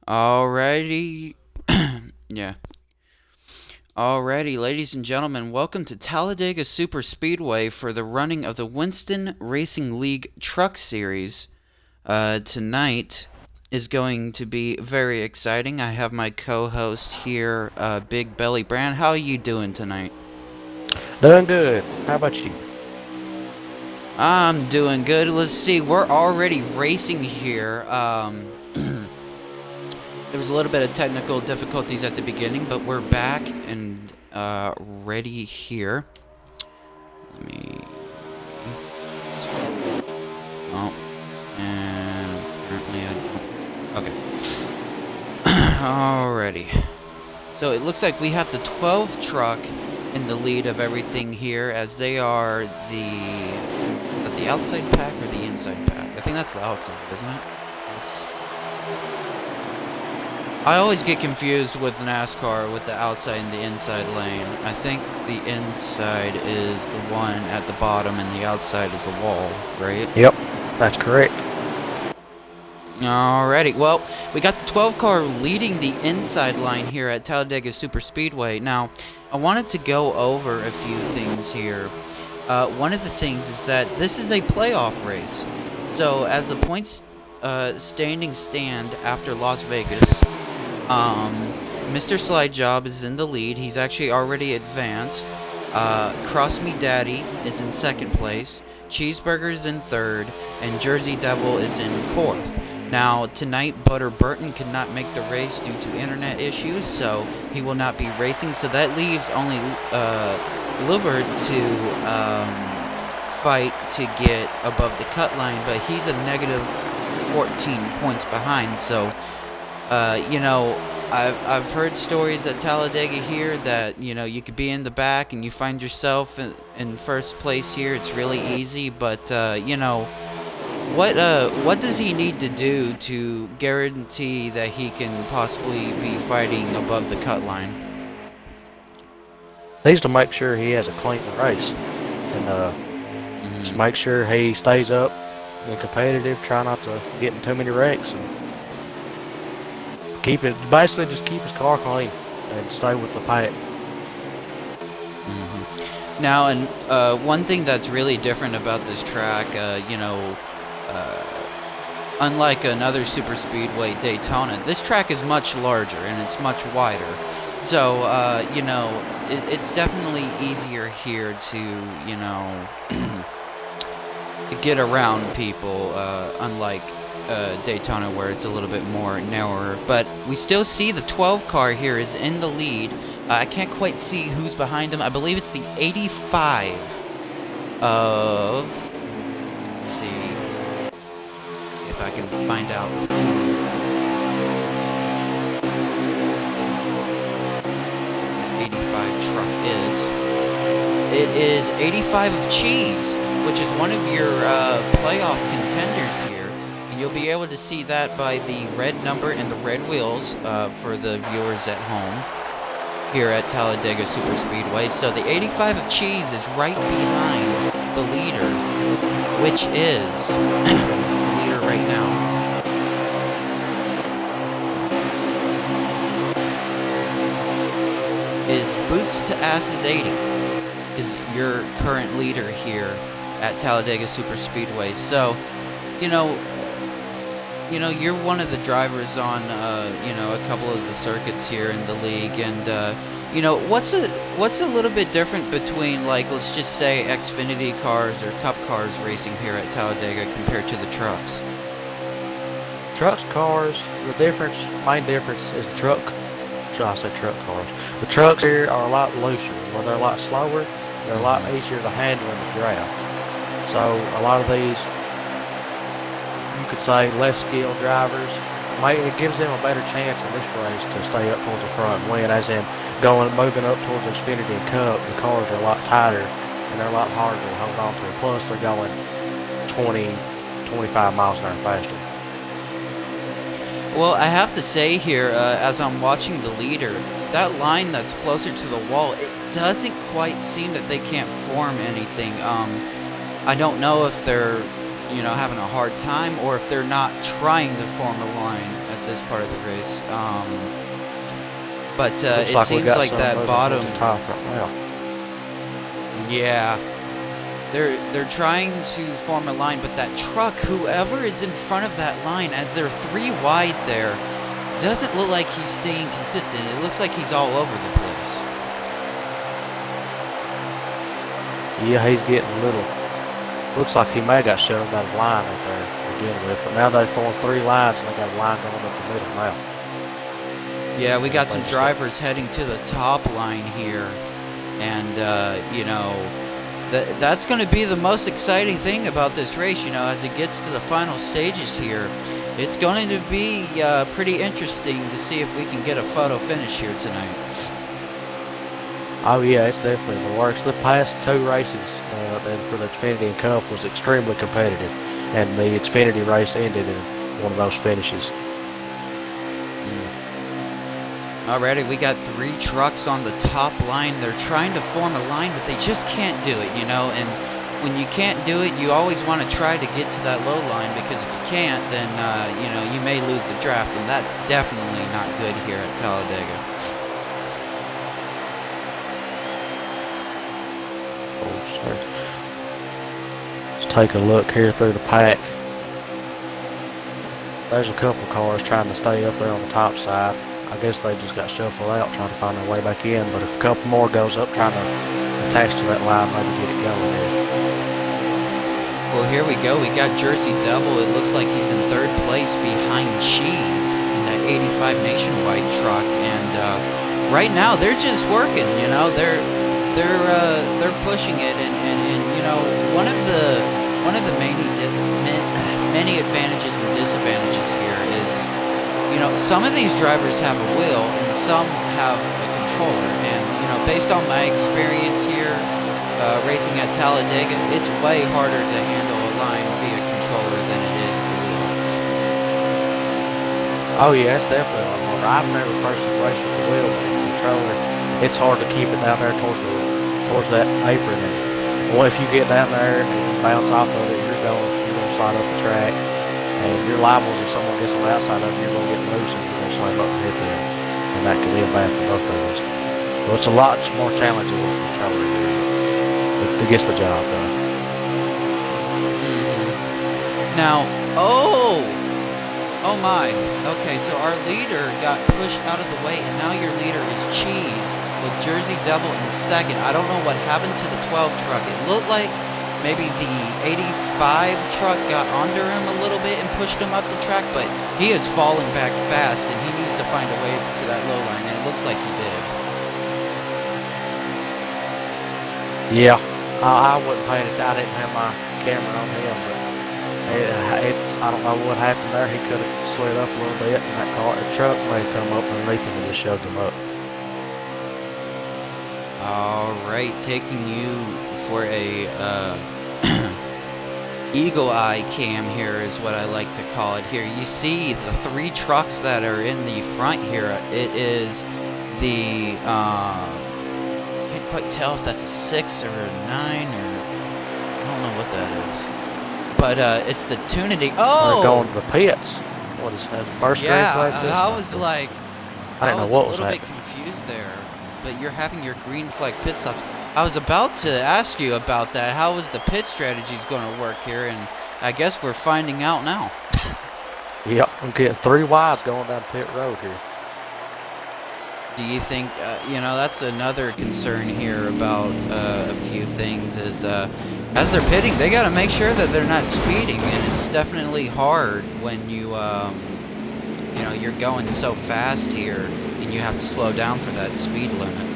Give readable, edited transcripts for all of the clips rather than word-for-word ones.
Alrighty, yeah. Alrighty, ladies and gentlemen, welcome to Talladega Superspeedway for the running of the Winston Racing League Truck Series. Tonight is going to be very exciting. I have my co-host here, Big Belly Brand. How are you doing tonight? Doing good. How about you? I'm doing good. Let's see, we're already racing here. There was a little bit of technical difficulties at the beginning, but we're back and ready here. Let me. Oh, and apparently I don't. Okay. Alrighty. So it looks like we have the 12 truck in the lead of everything here, as they are the. Is that the outside pack or the inside pack? I think that's the outside, isn't it? I always get confused with NASCAR with the outside and the inside lane. I think the inside is the one at the bottom and the outside is the wall, right? Yep, that's correct. Alrighty, well, we got the 12 car leading the inside line here at Talladega Superspeedway. Now, I wanted to go over a few things here. One of the things is that this is a playoff race. So, as the points standing stand after Las Vegas, Mr. Slidejob is in the lead. He's actually already advanced. Cross Me Daddy is in second place. Cheeseburger is in third. And Jersey Devil is in fourth. Now, tonight, Butter Burton could not make the race due to internet issues, so he will not be racing. So that leaves only Lubert to fight to get above the cut line, but he's a negative 14 points behind, so I've heard stories at Talladega here that, you could be in the back and you find yourself in first place here. It's really easy, but, what does he need to do to guarantee that he can possibly be fighting above the cut line? Needs to make sure he has a clean race, and just make sure he stays up and competitive. Try not to get in too many wrecks, and basically just keep his car clean and stay with the pack. Now, and one thing that's really different about this track, unlike another superspeedway, Daytona, this track is much larger and it's much wider. So, it's definitely easier here to, to get around people, unlike Daytona, where it's a little bit more narrower. But we still see the 12 car here is in the lead. I can't quite see who's behind him. I believe it's the 85 of... Let's see if I can find out. 85 truck is. It is 85 of Cheese, which is one of your playoff contenders here. And you'll be able to see that by the red number and the red wheels for the viewers at home here at Talladega Superspeedway. So the 85 of Cheese is right behind the leader, which is the leader right now. Is Boots to Asses 80 is your current leader here at Talladega Superspeedway. So, you're one of the drivers on, a couple of the circuits here in the league, and what's a little bit different between, like, let's just say Xfinity cars or Cup cars racing here at Talladega compared to the trucks? Trucks, cars, main difference is the truck. I say truck cars. The trucks here are a lot looser, where they're a lot slower. They're a lot easier to handle in the draft. So a lot of these, you could say, less skilled drivers, it gives them a better chance in this race to stay up towards the front and win. As in moving up towards Xfinity and Cup, the cars are a lot tighter and they're a lot harder to hold on to. Plus, they're going 20, 25 miles an hour faster. Well, I have to say here, as I'm watching the leader, that line that's closer to the wall, it doesn't quite seem that they can't form anything. I don't know if they're, having a hard time or if they're not trying to form a line at this part of the race. But Looks it like we seems got like some that moving bottom. towards the top right now. Yeah, they're trying to form a line, but that truck, whoever is in front of that line, as they're 3 wide there, doesn't look like he's staying consistent. It looks like he's all over the place. Yeah, he's getting a little. Looks like he may have got shoved out of line right there to begin with, but now they formed 3 lines and they got a line going up the middle now. Yeah, we got some drivers heading to the top line here, and you know, that's going to be the most exciting thing about this race. You know, as it gets to the final stages here, it's going to be pretty interesting to see if we can get a photo finish here tonight. Oh yeah, it's definitely the works. The past 2 races and for the Xfinity and Cup was extremely competitive, and the Xfinity race ended in one of those finishes. Alrighty, we got 3 trucks on the top line. They're trying to form a line, but they just can't do it, you know. And when you can't do it, you always want to try to get to that low line, because if you can't, then you know, you may lose the draft, and that's definitely not good here at Talladega. Let's take a look here through the pack. There's a couple cars trying to stay up there on the top side. I guess they just got shuffled out trying to find their way back in, but if a couple more goes up trying to attach to that line, maybe get it going here. Well, here we go. We got Jersey Devil. It looks like he's in 3rd place behind Cheese in that 85 Nationwide truck, and right now they're just working, you know. They're pushing it, and you know, one of the many advantages and disadvantages here is, you know, some of these drivers have a wheel and some have a controller, and you know, based on my experience here racing at Talladega, it's way harder to handle a line via controller than it is the wheel. Oh yeah, it's definitely a lot harder. I've never personally raced with the wheel, but the controller, it's hard to keep it down there towards that apron. And well, if you get down there and bounce off of it, you're going to slide up the track, and you're liable, if someone gets on the outside of you, you're going to get loose and you're going to slam up and hit them, and that could be bad for both of us. Well, it's a lot more challenging with the controller here. It gets the job done. Now, oh my. Okay, so our leader got pushed out of the way, and now your leader is Cheese with Jersey Devil in 2nd. I don't know what happened to the 12 truck. It looked like maybe the 85 truck got under him a little bit and pushed him up the track, but he is falling back fast, and he needs to find a way to that low line, and it looks like he did. Yeah, I wasn't paying attention. I didn't have my camera on him, but I don't know what happened there. He could have slid up a little bit, and that truck may come up underneath him and just shoved him up. All right, taking you for a eagle eye cam here is what I like to call it here. You see the 3 trucks that are in the front here. It is the can't quite tell if that's a 6 or a 9, or I don't know what that is. But it's the Tunity. Oh! They're going to the pits. What is that? The first green flag? I was like, I didn't know what was happening. a little bit confused there. But you're having your green flag pit stops. I was about to ask you about that. How is the pit strategies going to work here? And I guess we're finding out now. Yep, I'm getting 3 wides going down pit road here. Do you think, you know, that's another concern here about a few things is as they're pitting, they got to make sure that they're not speeding, and it's definitely hard when you know, you're going so fast here and you have to slow down for that speed limit.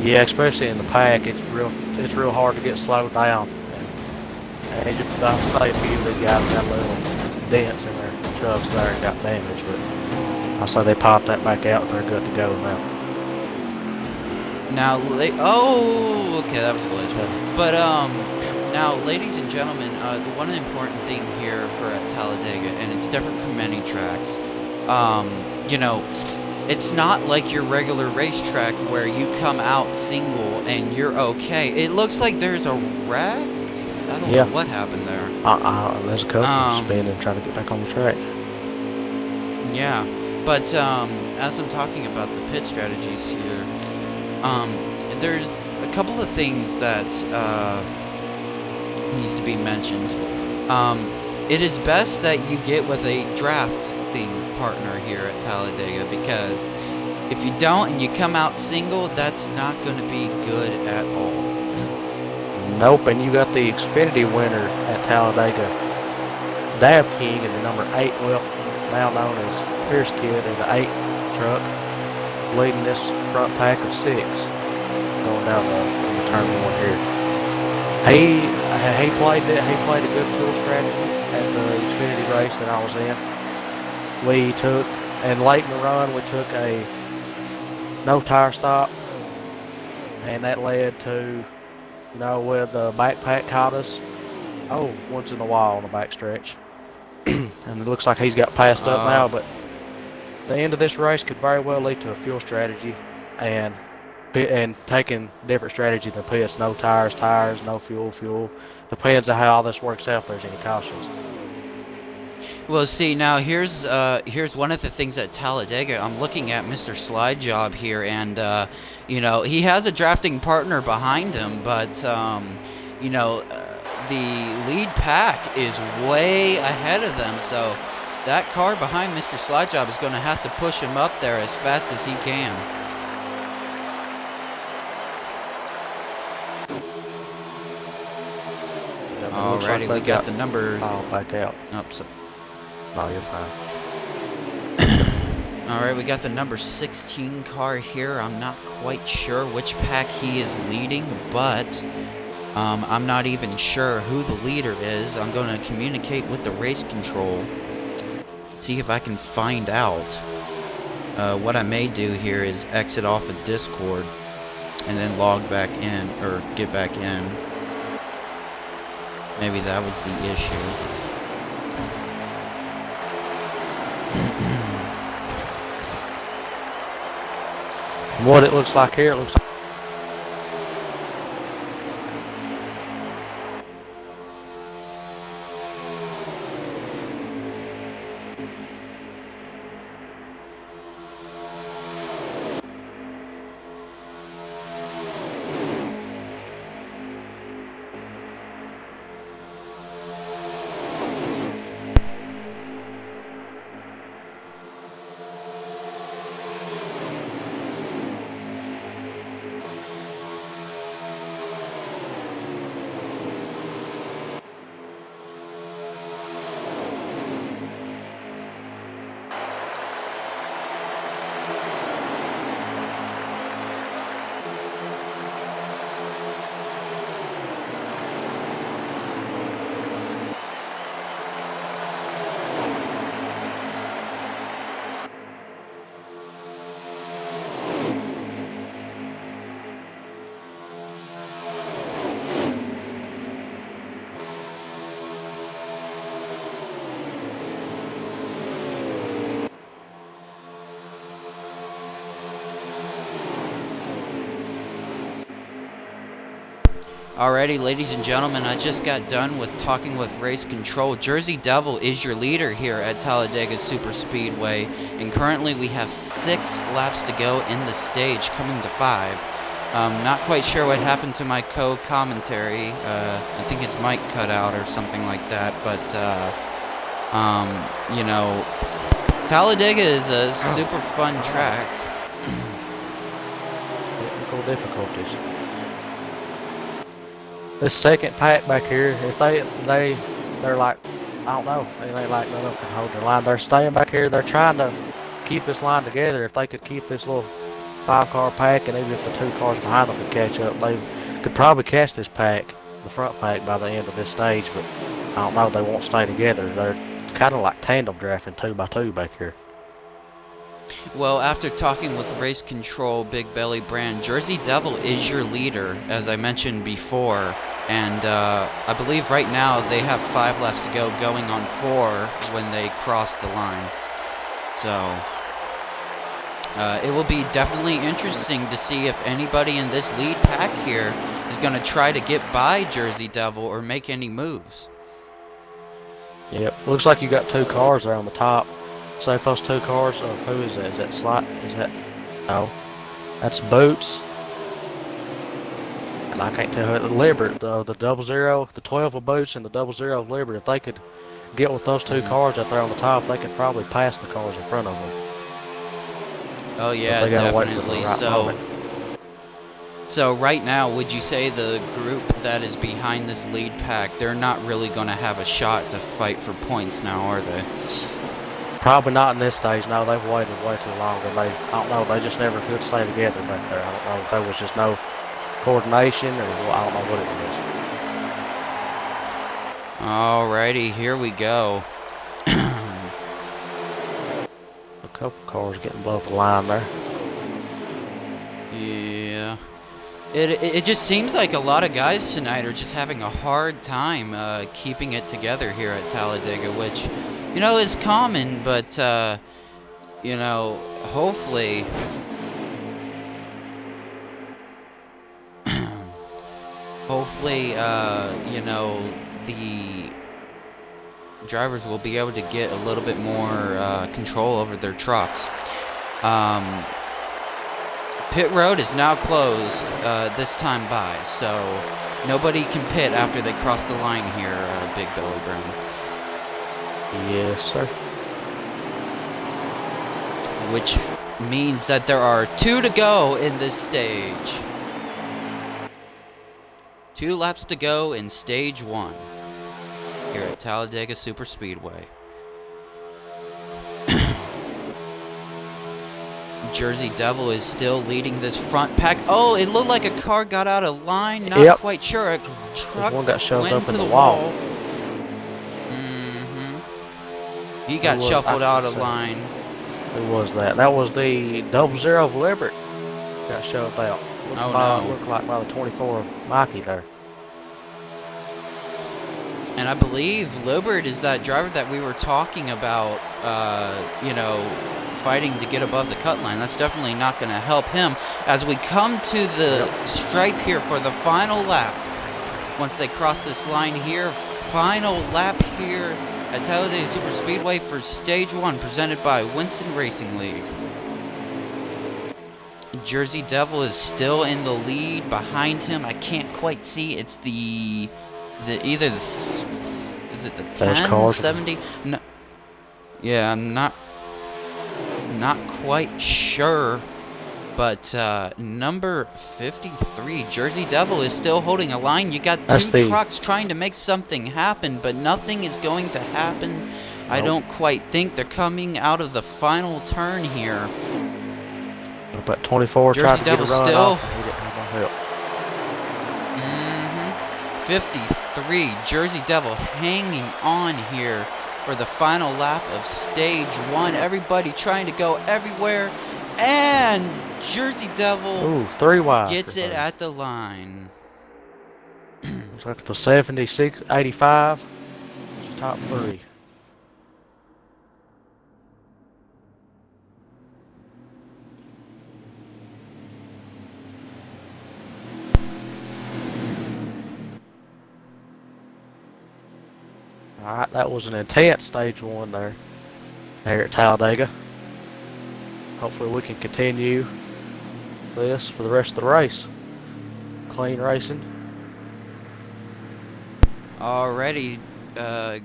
Yeah, especially in the pack, it's real hard to get slowed down. And I'll say a few of these guys got little dents in their trucks there and got damaged, but I say they popped that back out. They're good to go now. Now, oh, okay, that was a glitch. But now, ladies and gentlemen, the one important thing here for Talladega, and it's different from many tracks. You know, it's not like your regular racetrack where you come out single and you're okay. It looks like there's a wreck. I don't know what happened there. There's a couple spinning trying to get back on the track. Yeah, but as I'm talking about the pit strategies here, there's a couple of things that needs to be mentioned. It is best that you get with a drafting partner here at Talladega, because if you don't and you come out single, that's not going to be good at all. Nope, and you got the Xfinity winner at Talladega, Dab King, in the number 8, well, now known as Pierce Kid, in the 8 truck, leading this front pack of 6, going down the turn 1 here. He played a good fuel strategy at the Xfinity race that I was in. We took, and late in the run, we took a no tire stop, and that led to, you know, where the backpack caught us. Oh, once in a while on the backstretch. And it looks like he's got passed up now, but the end of this race could very well lead to a fuel strategy and taking different strategy than pits. No tires, no fuel. Depends on how all this works out if there's any cautions. Well, see, now here's one of the things at Talladega. I'm looking at Mr. Slide Job here, and you know, he has a drafting partner behind him, but you know, the lead pack is way ahead of them, so that car behind Mr. Slide Job is going to have to push him up there as fast as he can. Alrighty, we got the numbers. Back out. Oh, so. No, you're fine. Alright, we got the number 16 car here. I'm not quite sure which pack he is leading, but I'm not even sure who the leader is. I'm going to communicate with the race control, see if I can find out. What I may do here is exit off of Discord and then log back in, or get back in. Maybe that was the issue. From what it looks like here, it looks like Alrighty, ladies and gentlemen, I just got done with talking with race control. Jersey Devil is your leader here at Talladega Superspeedway, and currently we have 6 laps to go in the stage, coming to 5. Not quite sure what happened to my co-commentary. I think his mic cut out or something like that, but you know, Talladega is a super fun track. technical difficulties. This second pack back here, if they're like, I don't know, they ain't like none of them can hold their line. They're staying back here. They're trying to keep this line together. If they could keep this little 5-car pack, and even if the 2 cars behind them could catch up, they could probably catch this pack, the front pack, by the end of this stage. But I don't know, they won't stay together. They're kind of like tandem drafting 2 by 2 back here. Well, after talking with race control Big Belly Brand, Jersey Devil is your leader, as I mentioned before, and I believe right now they have 5 laps to go, going on 4 when they cross the line. So it will be definitely interesting to see if anybody in this lead pack here is going to try to get by Jersey Devil or make any moves. Yep, looks like you got 2 cars there on the top. So if those two cars of who is that? Is that Slot? Is that no? That's Boots. And I can't tell who the Liberty, the 00, the 12 of Boots and the 00 of Liberty. If they could get with those two cars out there on the top, they could probably pass the cars in front of them. Oh But yeah, they gotta wait for the definitely. right moment. So right now, would you say the group that is behind this lead pack, they're not really going to have a shot to fight for points now, are they? Probably not in this stage. No, they've waited way too long. And I don't know. They just never could stay together back there. I don't know if there was just no coordination or I don't know what it was. Alrighty, here we go. A couple cars getting above the line there. Yeah. It just seems like a lot of guys tonight are just having a hard time keeping it together here at Talladega, which, you know, is common, but, you know, hopefully... hopefully, you know, the drivers will be able to get a little bit more control over their trucks. Pit road is now closed this time by, so nobody can pit after they cross the line here, Big Billy Brown. Yes, sir. Which means that there are 2 to go in this stage. 2 laps to go in stage 1 here at Talladega Superspeedway. Jersey Devil is still leading this front pack. Oh, it looked like a car got out of line. Not quite sure. A truck one got shoved went up in to the wall. He got shuffled out of line. Who was that? That was the 00 of Liberty. Got shoved out. Looked like by the 24 of Mikey there. And I believe Libert is that driver that we were talking about, you know, fighting to get above the cut line. That's definitely not going to help him as we come to the stripe here for the final lap. Once they cross this line here, final lap here at Talladega Superspeedway for stage 1, presented by Winston Racing League. Jersey Devil is still in the lead. Behind him, I can't quite see. It's the... Is it either the... Is it the 10, 70? No. Yeah, I'm not quite sure. But number 53, Jersey Devil, is still holding a line. You got 2 trucks trying to make something happen, but nothing is going to happen. Nope. I don't quite think they're coming out of the final turn here. But 24 tried to get a run off, and he didn't have no help. 53, Jersey Devil hanging on here for the final lap of stage 1. Everybody trying to go everywhere, and Jersey Devil 3 wide gets it at the line. Looks like the 76, 85. It's top 3. Alright, that was an intense stage 1 there here at Talladega. Hopefully we can continue this for the rest of the race. Clean racing. Already,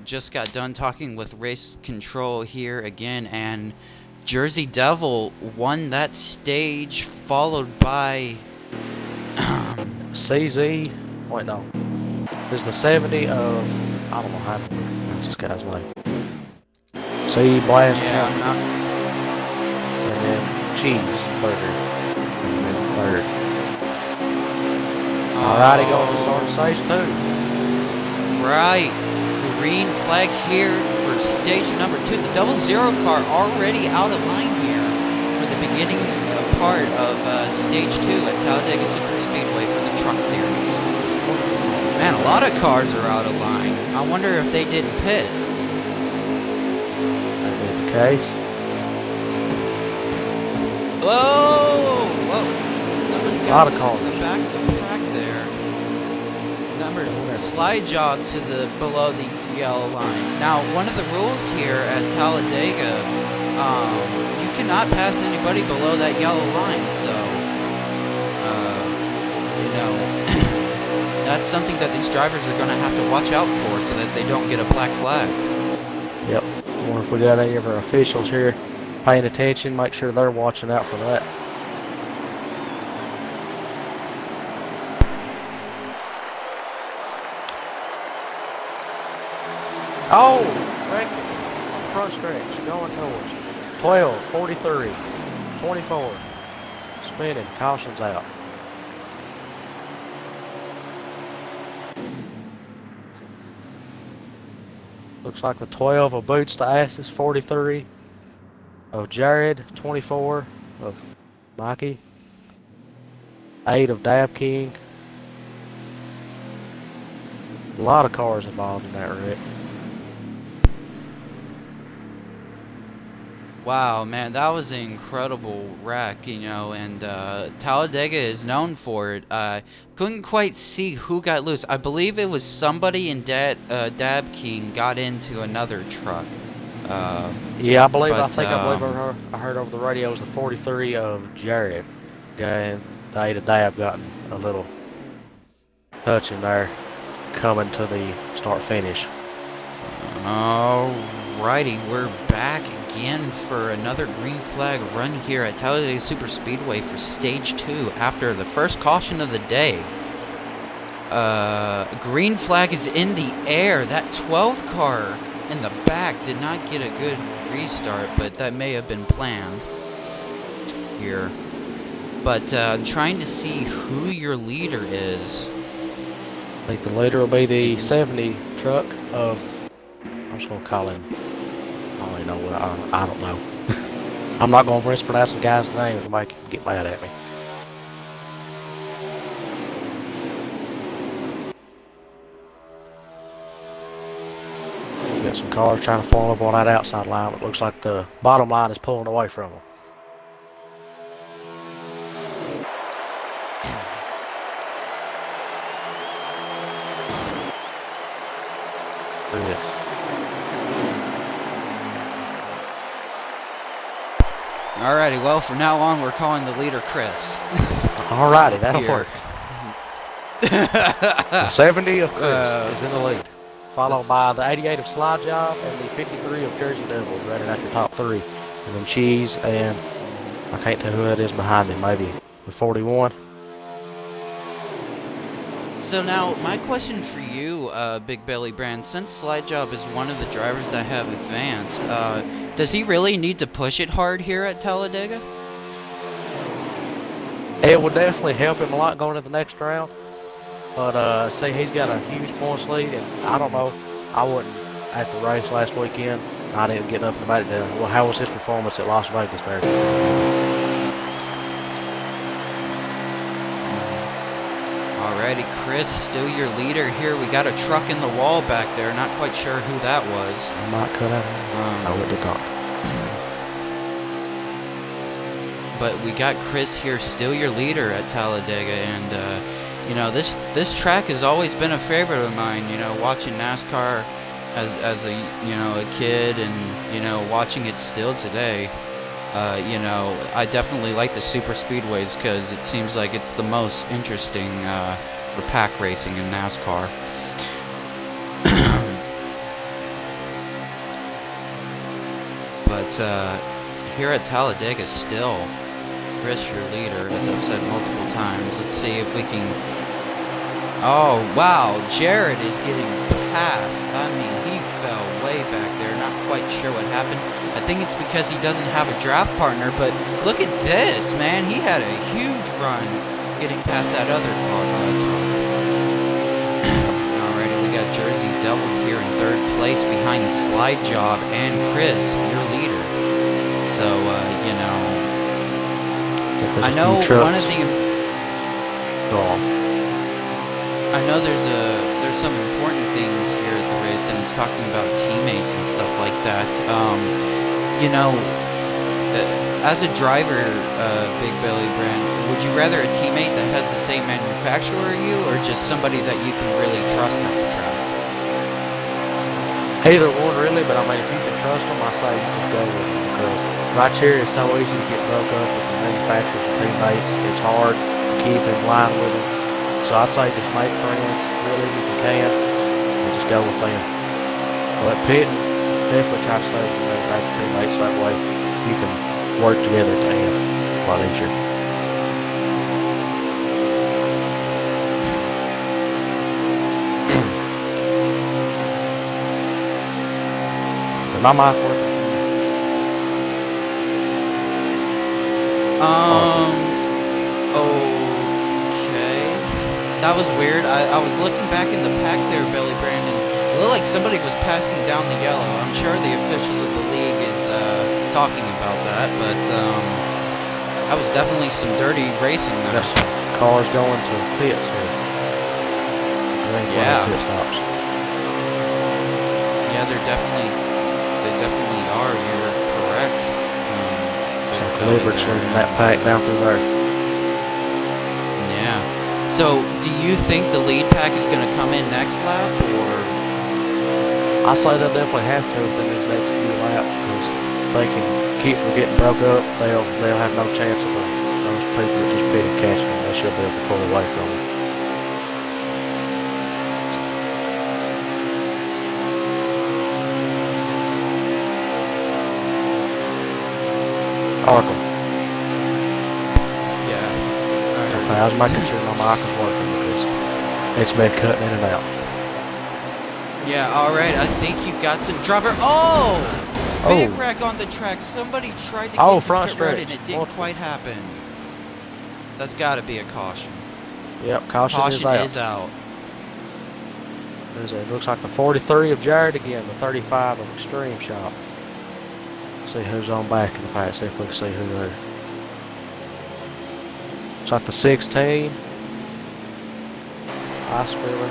just got done talking with race control here again, and Jersey Devil won that stage, followed by CZ. Wait, no. This is the 70 of, I don't know how to pronounce this guy's name. C Blast. Yeah, and then Cheeseburger. And then third. Alrighty, going to start stage 2. Right. Green flag here for stage number 2. The 00 car already out of line here for the beginning part of stage 2 at Talladega Superspeedway for the Truck Series. Man, a lot of cars are out of line. I wonder if they didn't pit. That be the case. Whoa! Whoa! Somebody A lot of cars. In the back of the pack there. Number slide jog to the below the yellow line. Now, one of the rules here at Talladega you cannot pass anybody below that yellow line, so, you know, that's something that these drivers are going to have to watch out for so that they don't get a black flag. Yep. I wonder if we got any of our officials here paying attention, make sure they're watching out for that. Oh, wrecked it on the front stretch, going towards 12, 43, 24, spinning, caution's out. Looks like the 12 of Boots the Asses, 43 of Jared, 24 of Mikey, 8 of Dab King. A lot of cars involved in that wreck. Wow, man, that was an incredible wreck, you know, and Talladega is known for it. Couldn't quite see who got loose. I believe it was somebody in Dab King got into another truck. Yeah, I believe I heard over the radio it was the 43 of Jared. And the 8 of Dab got a little touch in there coming to the start finish. Alrighty, we're back again for another green flag run here at Talladega Superspeedway for stage 2 after the first caution of the day. Green flag is in the air. That 12 car in the back did not get a good restart, but that may have been planned here. But trying to see who your leader is. I think the leader will be the 70 truck of, I'm just going to call him, I don't know what, I don't know. I'm not going to mispronounce the guy's name, it'll make him get mad at me. Got some cars trying to form up on that outside line. It looks like the bottom line is pulling away from them. Look at this. Alrighty, well, from now on, we're calling the leader Chris. Alrighty, that'll work. The 70 of Chris is in the lead, followed by the 88 of Slide Job and the 53 of Jersey Devil running at the top 3. And then Cheese and I can't tell who that is behind him, maybe the 41. So now, my question for you, Big Belly Brand, since Slide Job is one of the drivers that have advanced, does he really need to push it hard here at Talladega? It would definitely help him a lot going to the next round. But see, he's got a huge points lead, and I don't know. I wasn't at the race last weekend. I didn't get nothing about it. Well, how was his performance at Las Vegas there? Alrighty, Chris, still your leader here. We got a truck in the wall back there. Not quite sure who that was. I might cut out. I would have thought. But we got Chris here, still your leader at Talladega, and you know, this track has always been a favorite of mine. You know, watching NASCAR as a a kid, and you know, watching it still today. You know, I definitely like the super speedways because it seems like it's the most interesting for pack racing in NASCAR. But here at Talladega still, Chris, your leader, as I've said multiple times. Let's see if we can... Oh, wow, Jared is getting passed. I mean, he fell way back there. Not quite sure what happened. I think it's because he doesn't have a draft partner, but look at this, man. He had a huge run getting past that other car. Alrighty, we got Jersey Devil here in third place behind Slide Job and Chris, your leader. So, you know, I know one of the... I know there's some important things here at the race, and it's talking about teammates and stuff like that. You know, as a driver, Big Belly Brand, would you rather a teammate that has the same manufacturer as you, or just somebody that you can really trust at the track? Either one really, but I mean, if you can trust them, I say you just go with them because right here it's so easy to get broke up with the manufacturers and teammates. It's hard to keep in line with them. So I'd say just make friends, really, if you can, and just go with them. But pitting, definitely try to stay with the manufacturer teammates. That way you can work together to end a lot easier. My mic working. Okay. That was weird. I was looking back in the pack there, Billy Brandon. It looked like somebody was passing down the yellow. I'm sure the officials of the league is talking about that, but that was definitely some dirty racing there. Yes, cars going to pits here. Yeah. Pit stops. Yeah, they definitely are. You're correct. Libert's leading that pack down through there. Yeah. So, do you think the lead pack is going to come in next lap, or? I say they'll definitely have to within these next few laps because if they can keep from getting broke up, they'll have no chance of those people that just pitted catching them. They should be able to pull away from them. Arkham. Yeah. Okay, I was making sure my mic was working because it's been cutting in and out. Yeah, alright, I think you got some driver. Oh! Big wreck on the track. Somebody tried to get front the pit road stretch. and it didn't quite happen. That's got to be a caution. Yep, caution is out. It looks like the 43 of Jared again, the 35 of Extreme Shop. See who's on back in the fight, see if we can see who they're. It's like the 16. Ice Spiller.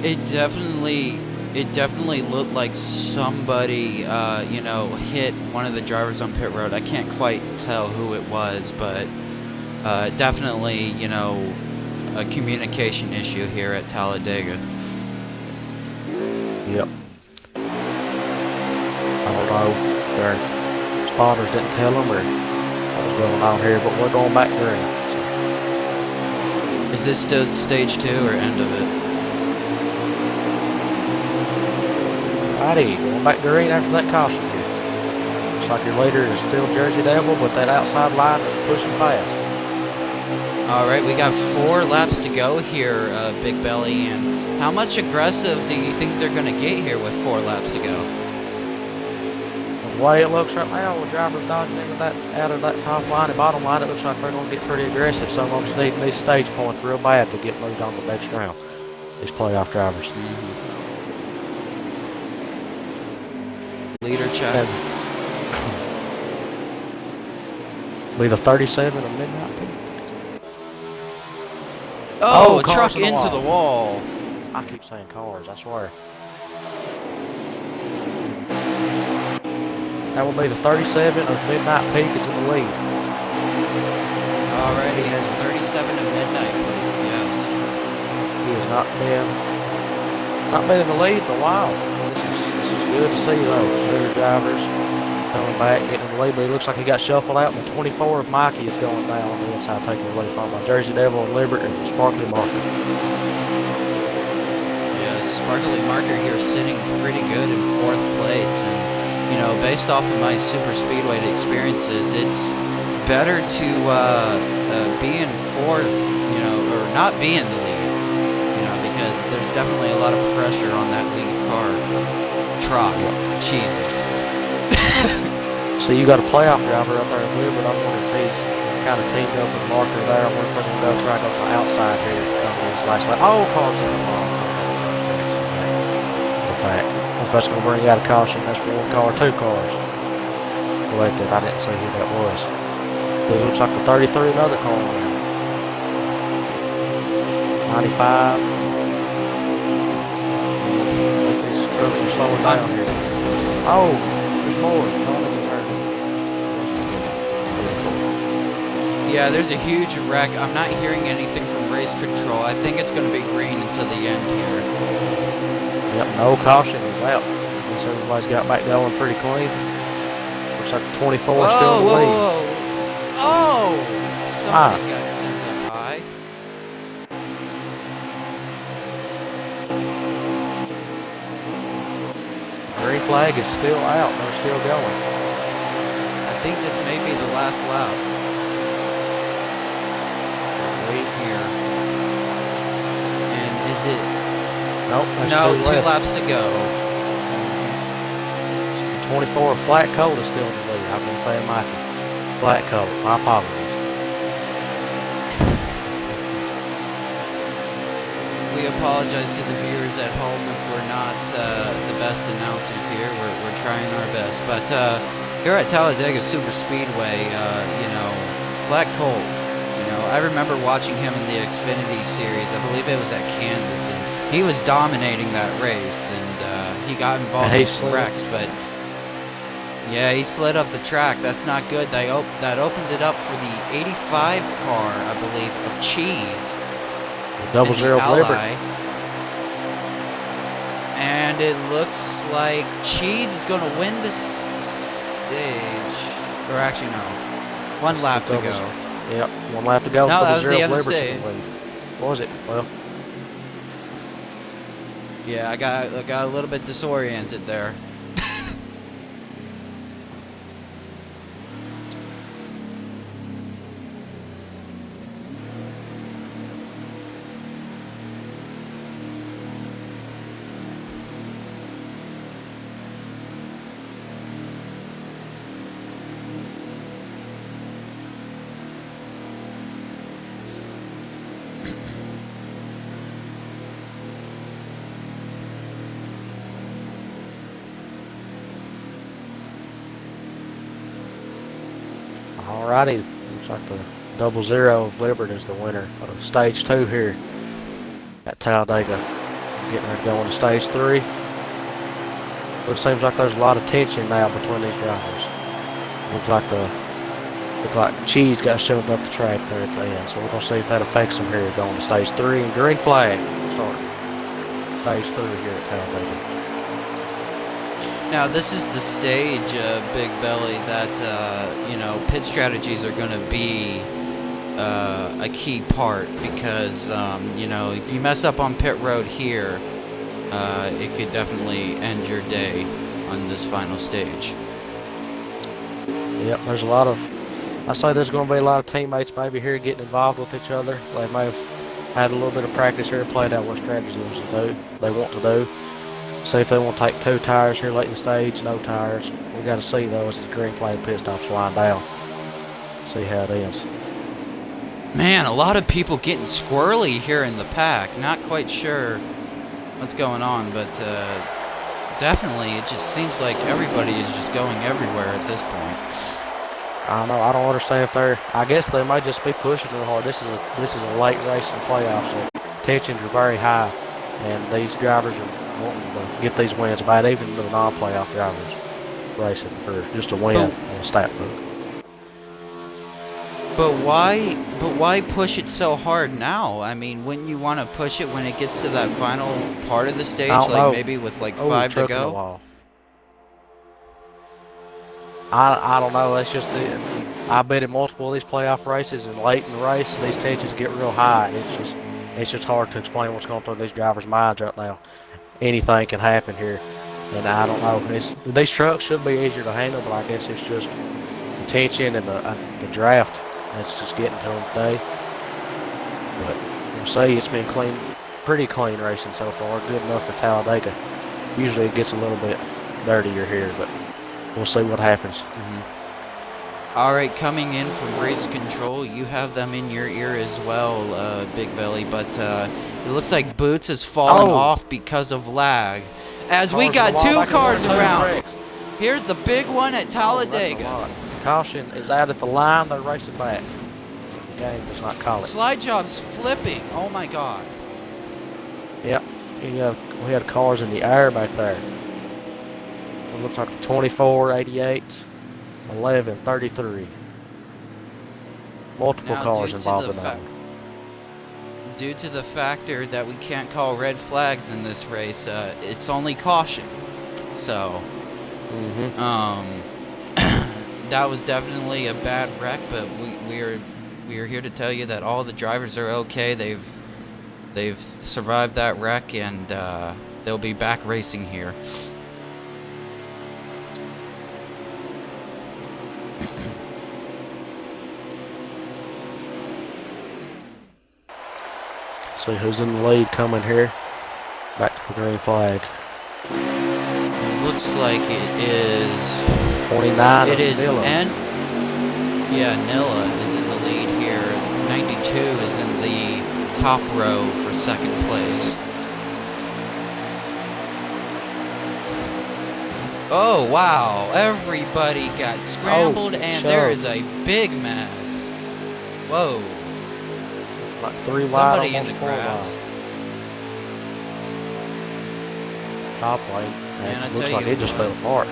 It definitely looked like somebody, you know, hit one of the drivers on pit road. I can't quite tell who it was, but definitely, you know, a communication issue here at Talladega. Yep. I don't know. Their spotters didn't tell them or what was going on here, but we're going back green. So. Is this still stage 2 or end of it? Righty, going back green after that caution here. Looks like your leader is still Jersey Devil, but that outside line is pushing fast. Alright, we got 4 laps to go here, Big Belly, and how much aggressive do you think they're going to get here with 4 laps to go? The way it looks right now, the driver's dodging into that, out of that top line and bottom line, it looks like they're going to get pretty aggressive. Some of them need these stage points real bad to get moved on to the next round. These playoff drivers. Leader check. Be the 37 of midnight. Oh, a truck into the wall. I keep saying cars, I swear. That will be the 37 of Midnight Peak is in the lead. Alright, he has 37 of Midnight Peak, yes. He has not been in the lead in a while. This is good to see though. Better drivers coming back, getting in the lead, but he looks like he got shuffled out, and the 24 of Mikey is going down on the inside, taking the lead from by Jersey Devil and Liberty and Sparkly Marker. Yeah, Sparkly Marker here sitting pretty good in 4th place, and you know, based off of my Superspeedway experiences, it's better to be in 4th, you know, or not be in the lead, you know, because there's definitely a lot of pressure on that lead car. Truck, Jesus. So you got a playoff driver up there in Woodward. I wonder if he's kind of teamed up with Marker there. I wonder if they're going to try to go to the outside here. His last lap. Oh, caution. Back. If that's going to bring out a caution, that's 1 car, 2 cars. Collected. I didn't see who that was. It looks like the 33, another car on there. 95. I think these trucks are slowing down here. Oh, There's more. Don't let me turn. Yeah, there's a huge wreck. I'm not hearing anything from race control. I think it's going to be green until the end here. Yep, no caution is out. I guess everybody's got back going pretty clean. Looks like the 24 is still in the lead. Whoa! Oh! Somebody got sent up high. Green flag is still out. They're still going. I think this may be the last lap. Wait here. And is it? Nope, that's no, two two left. laps to go. The 24 flat coat is still in the lead. I've been saying Mikey. Flat coat. My apologies. We apologize to the viewers at home if we're not the best announcers here. We're trying our best. But here at Talladega Superspeedway, you know, flat colt. You know, I remember watching him in the Xfinity series. I believe it was at Kansas, and he was dominating that race. And he got involved in some wrecks, but yeah, he slid up the track. That's not good. That opened it up for the 85 car, I believe, of Cheese. Double zero Liberty. And it looks like Cheese is going to win the stage. Or actually, no. One lap to go. Yep, one lap to go. No, that Double was the zero end of the Liberty. stage. What was it? Well, yeah, I got a little bit disoriented there. alrighty. Looks like the double zero of Liberty is the winner of stage 2 here at Talladega. Getting ready to go into stage 3. But it seems like there's a lot of tension now between these drivers. Looks like Cheese got shoved up the track there at the end. So we're going to see if that affects him here going to stage 3. And green flag starting stage 3 here at Talladega. Now, this is the stage, Big Belly, that, you know, pit strategies are going to be a key part because, you know, if you mess up on pit road here, it could definitely end your day on this final stage. Yep, there's a lot of, I say there's going to be a lot of teammates maybe here getting involved with each other. They may have had a little bit of practice here and played out what strategies they want to do. See if they want to take 2 tires here late in the stage, no tires. We got to see though as the green flag pit stops wind down. See how it ends. Man, a lot of people getting squirrely here in the pack. Not quite sure what's going on, but definitely it just seems like everybody is just going everywhere at this point. I don't know. I don't understand if they're. I guess they might just be pushing real hard. This is a late race in the playoffs, so tensions are very high, and these drivers are wanting to get these wins bad, even the non-playoff drivers racing for just a win on the stat book. But why push it so hard now? I mean, wouldn't you want to push it when it gets to that final part of the stage, like maybe with like 5 to go? I don't know. That's just I've been in multiple of these playoff races, and late in the race, these tensions get real high. It's just hard to explain what's going through these drivers' minds right now. Anything can happen here, and I don't know. These trucks should be easier to handle, but I guess it's just the tension and the draft that's just getting to them today. But we'll see. It's been clean, pretty clean racing so far. Good enough for Talladega. Usually it gets a little bit dirtier here, but we'll see what happens. All right, coming in from race control, you have them in your ear as well, Big Belly, but it looks like Boots has fallen off because of lag. As we got 2 cars around. Here's the big one at Talladega. Caution is out at the line. They're racing back. The game does not call it. Slide job's flipping. Oh my God. Yep. We had cars in the air back there. It looks like the 24, 88, 11, 33. Multiple Now, cars involved in that one. due to the factor that we can't call red flags in this race, it's only caution. So, that was definitely a bad wreck, but we are here to tell you that all the drivers are okay. They've survived that wreck, and they'll be back racing here. See who's in the lead coming here. Back to the green flag. It looks like it is 29. It is Nilla. Yeah, Nilla is in the lead here. 92 is in the top row for second place. Oh wow! Everybody got scrambled, and there is a big mess. Whoa! Like 3 wide, Somebody in almost the 4 grass. wide. Top lane. Man, I It looks tell like you it just what. fell apart.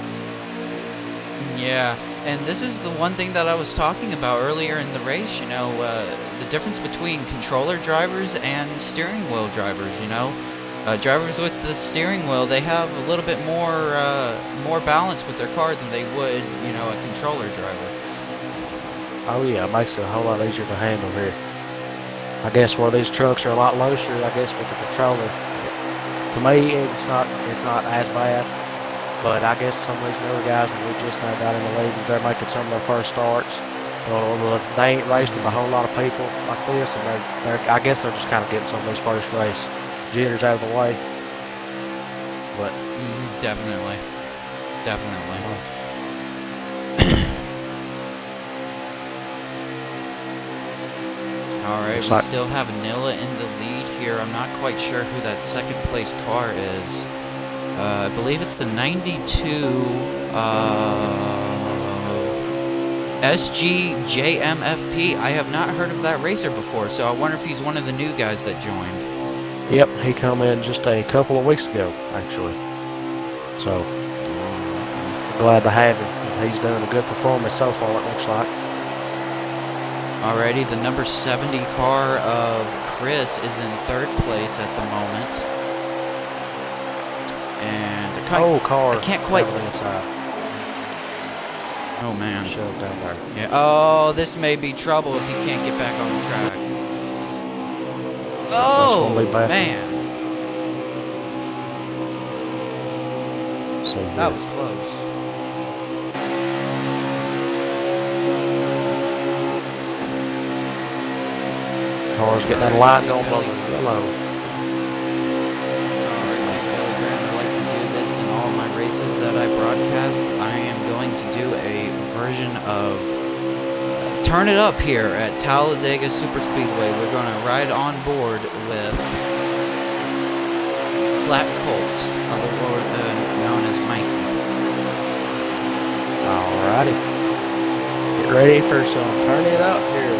Yeah, and this is the one thing that I was talking about earlier in the race, you know, the difference between controller drivers and steering wheel drivers, you know. Drivers with the steering wheel, they have a little bit more balance with their car than they would, you know, a controller driver. Oh yeah, it makes it a whole lot easier to handle here. I guess where these trucks are a lot looser, I guess with the controller. To me, it's not as bad. But I guess some of these newer guys that we just now got in the league, they're making some of their first starts. They ain't raced with a whole lot of people like this, and I guess they're just kind of getting some of these first race jitters out of the way. But Definitely. Alright, we still have Nilla in the lead here. I'm not quite sure who that second place car is. I believe it's the 92 SGJMFP. I have not heard of that racer before, so I wonder if he's one of the new guys that joined. Yep, he come in just a couple of weeks ago, actually. So, glad to have him. He's doing a good performance so far, it looks like. Alrighty, the number 70 car of Chris is in third place at the moment. And I can't quite. Oh man. Shoved down there. Yeah. Oh, this may be trouble if he can't get back on the track. Oh man. So, that was close. Cars getting that light going on the yellow. Races that I broadcast, I am going to do a version of Turn It Up here at Talladega Superspeedway. We're going to ride on board with Flat Colt, known as Mikey. Alrighty. Get ready for some Turn It Up here.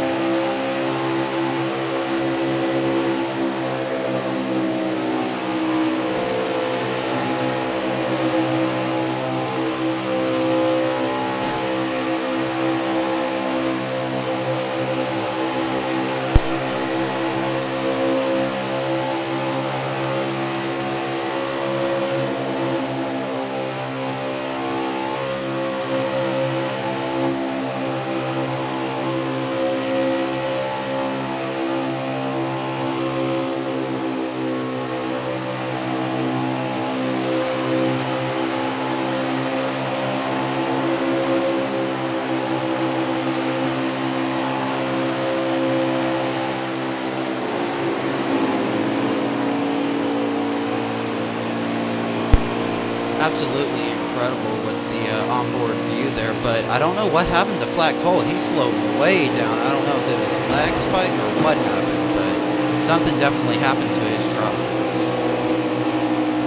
Absolutely incredible with the onboard view there, but I don't know what happened to Flat Colt. He slowed way down. I don't know if it was a lag spike or what happened, but something definitely happened to his truck.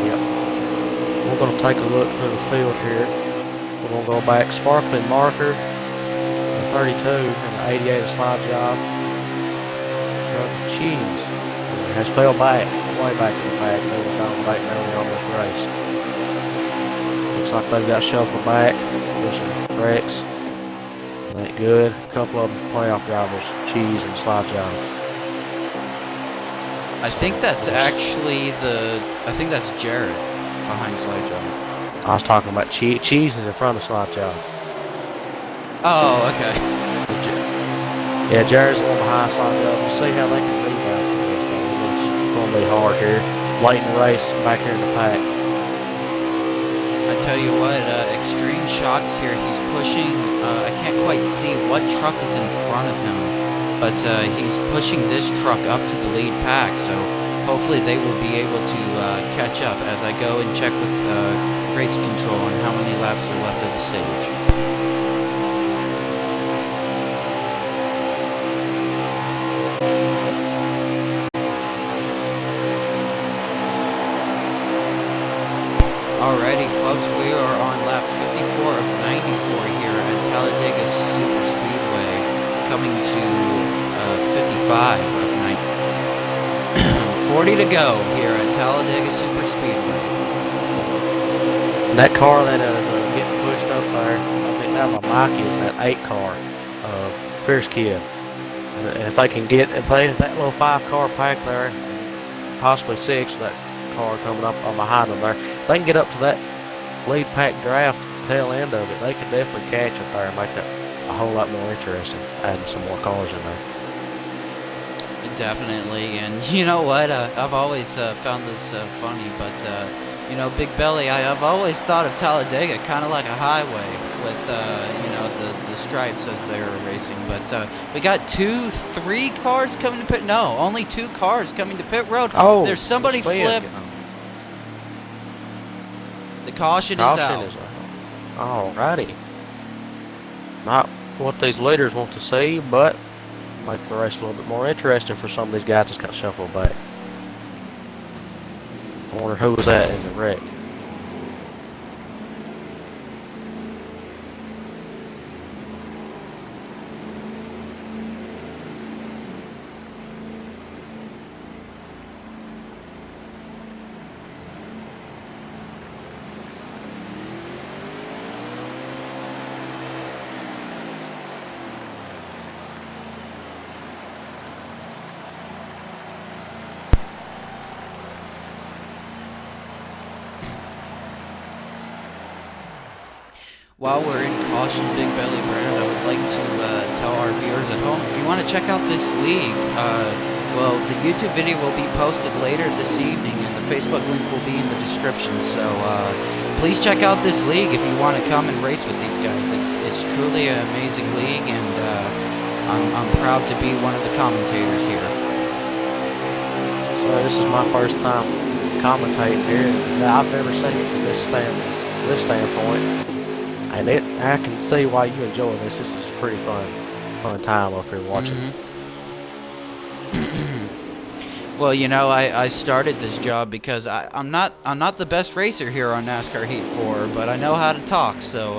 Yep. We're going to take a look through the field here. We're going to go back sparkling marker, the 32 and the 88 a slide job. Truck cheese has fell back, way back in the pack. It was down back early on this race. Looks like they've got shuffled back. There's some wrecks. Ain't good. A couple of them playoff drivers, Cheese and Slide Job. I think that's actually I think that's Jared behind Slide Job. I was talking about Cheese is in front of Slide Job. Oh, okay. Yeah, Jared's a little behind Slide Job. We'll see how they can rebound from this though. It's going to be hard here. Late in the race, back here in the pack. I tell you what, extreme shocks here. He's pushing, I can't quite see what truck is in front of him, but he's pushing this truck up to the lead pack, so hopefully they will be able to catch up as I go and check with race control on how many laps are left of the stage. Alrighty, folks, we are on lap 54 of 94 here at Talladega Superspeedway, coming to 55 of 90. 40 to go here at Talladega Superspeedway. That car that is getting pushed up there, I think that Mikey is that 8 car of Fierce Kid. And if they can get, if that little 5-car pack there, possibly 6, that car coming up behind them there, if they can get up to that lead pack draft, the tail end of it, they can definitely catch it there and make it a whole lot more interesting, adding some more cars in there. Definitely, and you know what, I've always found this funny, but you know, Big Belly, I've always thought of Talladega kind of like a highway with you know, the stripes as they were racing, but we got 3 cars coming to pit. No, only 2 cars coming to pit road. Oh, there's somebody flipped. The caution is out. Alrighty. Not what these leaders want to see, but makes the race a little bit more interesting for some of these guys that's got shuffled back. I wonder who was that in the wreck. While we're in caution, Big Belly Brand, I would like to tell our viewers at home, if you want to check out this league, well, the YouTube video will be posted later this evening, and the Facebook link will be in the description, so please check out this league if you want to come and race with these guys. It's truly an amazing league, and I'm proud to be one of the commentators here. So this is my first time commentating here. I've never seen it from this standpoint. And I can see why you enjoy this. This is a pretty fun time up here watching. Well, you know, I started this job because I'm not the best racer here on NASCAR Heat 4, but I know how to talk, so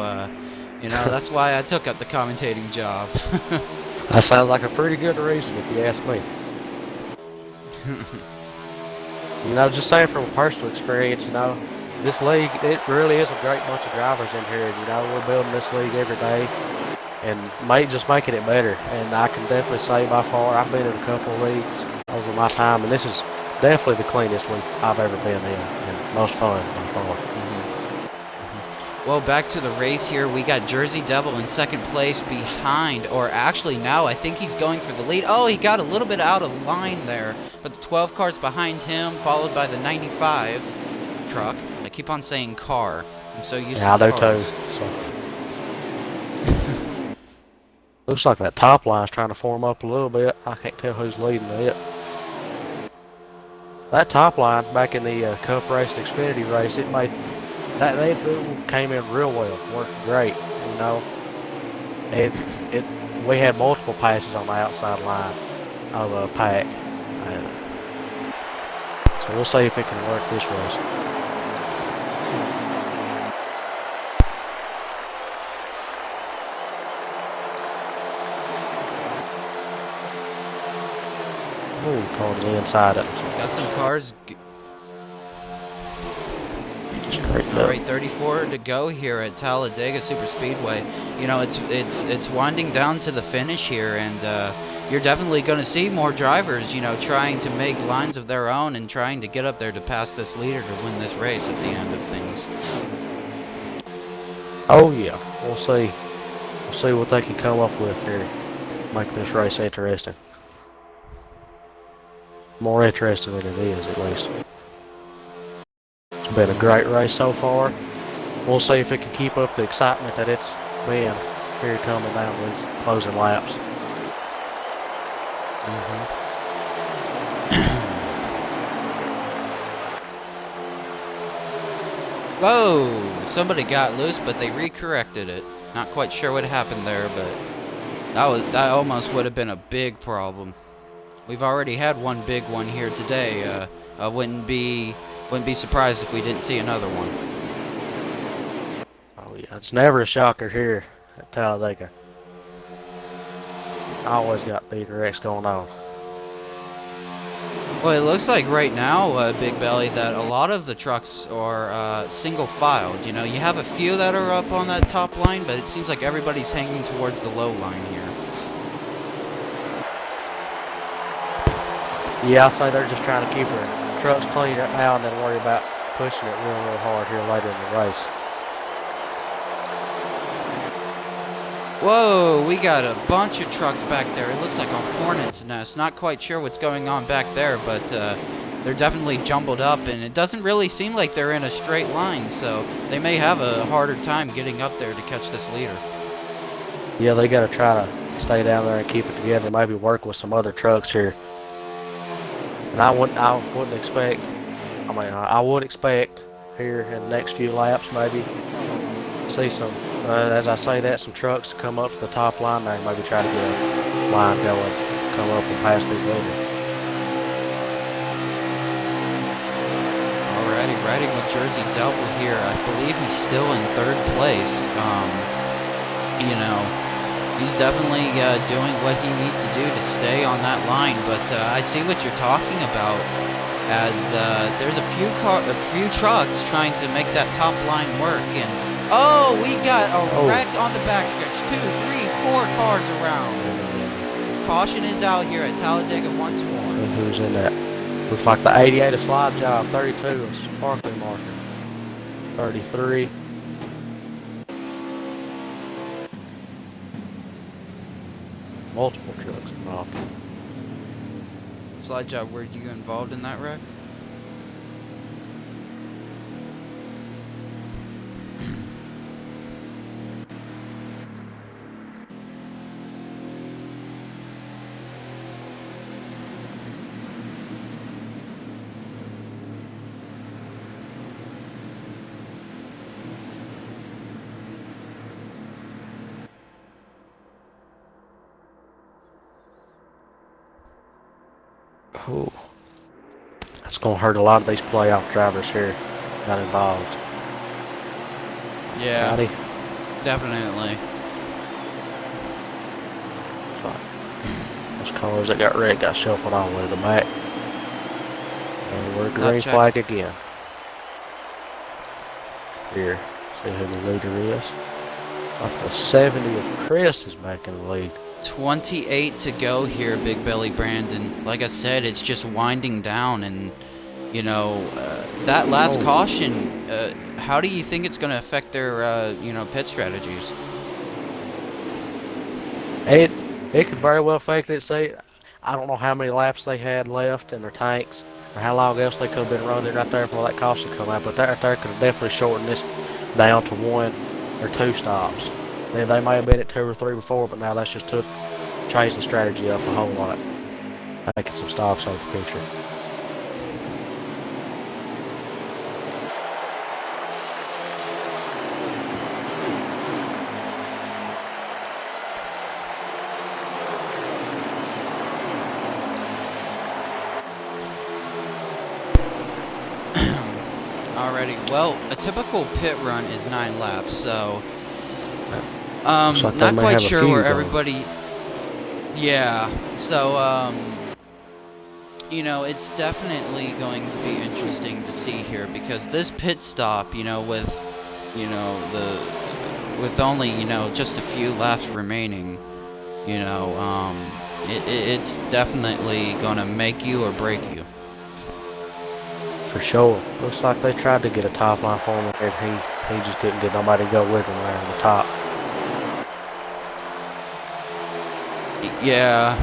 you know, that's why I took up the commentating job. That sounds like a pretty good reason if you ask me. You know, just saying from a personal experience, you know, this league, it really is a great bunch of drivers in here. You know, we're building this league every day and just making it better. And I can definitely say by far, I've been in a couple of leagues over my time, and this is definitely the cleanest one I've ever been in and most fun by far. Well, back to the race here. We got Jersey Devil in second place behind, or actually now I think he's going for the lead. Oh, he got a little bit out of line there, but the 12 cars behind him, followed by the 95 truck. I keep on saying car. I'm so used to cars. Yeah, I do too. So. Looks like that top line's trying to form up a little bit. I can't tell who's leading it. That top line back in the Cup race and Xfinity race, it came in real well, worked great. You know, we had multiple passes on the outside line of a pack, so we'll see if it can work this race. Ooh, car to the inside of it. Got some cars. Straight All up. right, 34 to go here at Talladega Superspeedway. You know, it's winding down to the finish here, and you're definitely going to see more drivers, you know, trying to make lines of their own and trying to get up there to pass this leader to win this race at the end of things. Oh yeah, we'll see. We'll see what they can come up with here. Make this race interesting. More interesting than it is, at least. It's been a great race so far. We'll see if it can keep up the excitement that it's been here coming down these closing laps. Whoa! Somebody got loose, but they recorrected it. Not quite sure what happened there, but that almost would have been a big problem. We've already had one big one here today. I wouldn't be surprised if we didn't see another one. Oh yeah, it's never a shocker here at Talladega. Always got big wrecks going on. Well, it looks like right now, Big Belly, that a lot of the trucks are single-filed. You know, you have a few that are up on that top line, but it seems like everybody's hanging towards the low line here. Yeah, I say they're just trying to keep their trucks clean right now and then worry about pushing it real hard here later in the race. Whoa, we got a bunch of trucks back there. It looks like a hornet's nest. Not quite sure what's going on back there, but they're definitely jumbled up, and it doesn't really seem like they're in a straight line, so they may have a harder time getting up there to catch this leader. Yeah, they got to try to stay down there and keep it together. Maybe work with some other trucks here. And I wouldn't expect. I mean, I would expect here in the next few laps maybe see some. As I say that, some trucks come up to the top line there and maybe try to get a line going, come up and pass these leaders. Alrighty, riding with Jersey Devil here. I believe he's still in third place. You know, he's definitely doing what he needs to do to stay on that line. But I see what you're talking about, as there's a few trucks trying to make that top line work. And oh, we got a wreck on the backstretch. 2, 3, 4 cars around. Caution is out here at Talladega once more. And who's in that? Looks like the 88 a slide job, 32 a sparkly marker, 33. Multiple trucks involved. Slide job, were you involved in that wreck? Oh, that's going to hurt a lot of these playoff drivers here got involved. Yeah, Howdy. definitely. So, those cars that got wrecked got shuffled all the way to the back. And we're green flag again. Here, see who the leader is. Like the 70 of Chris is back in the lead. 28 to go here, Big Belly Brandon. Like I said, it's just winding down, and you know that last caution. How do you think it's going to affect their you know, pit strategies? It could very well affect it. Say, I don't know how many laps they had left in their tanks, or how long else they could have been running right there before that caution come out. But that right there could have definitely shortened this down to 1 or 2 stops. They may have been at 2 or 3 before, but now that's just changed the strategy up a whole lot, taking some stops out of the picture. Alrighty, well, a typical pit run is 9 laps, so Like not quite sure where going. everybody. Yeah, so You know, it's definitely going to be interesting to see here because this pit stop, you know, with, you know, with only, you know, just a few laps remaining, you know, it's definitely gonna make you or break you. For sure. Looks like they tried to get a top line for him, and he just couldn't get nobody to go with him there on the top. Yeah.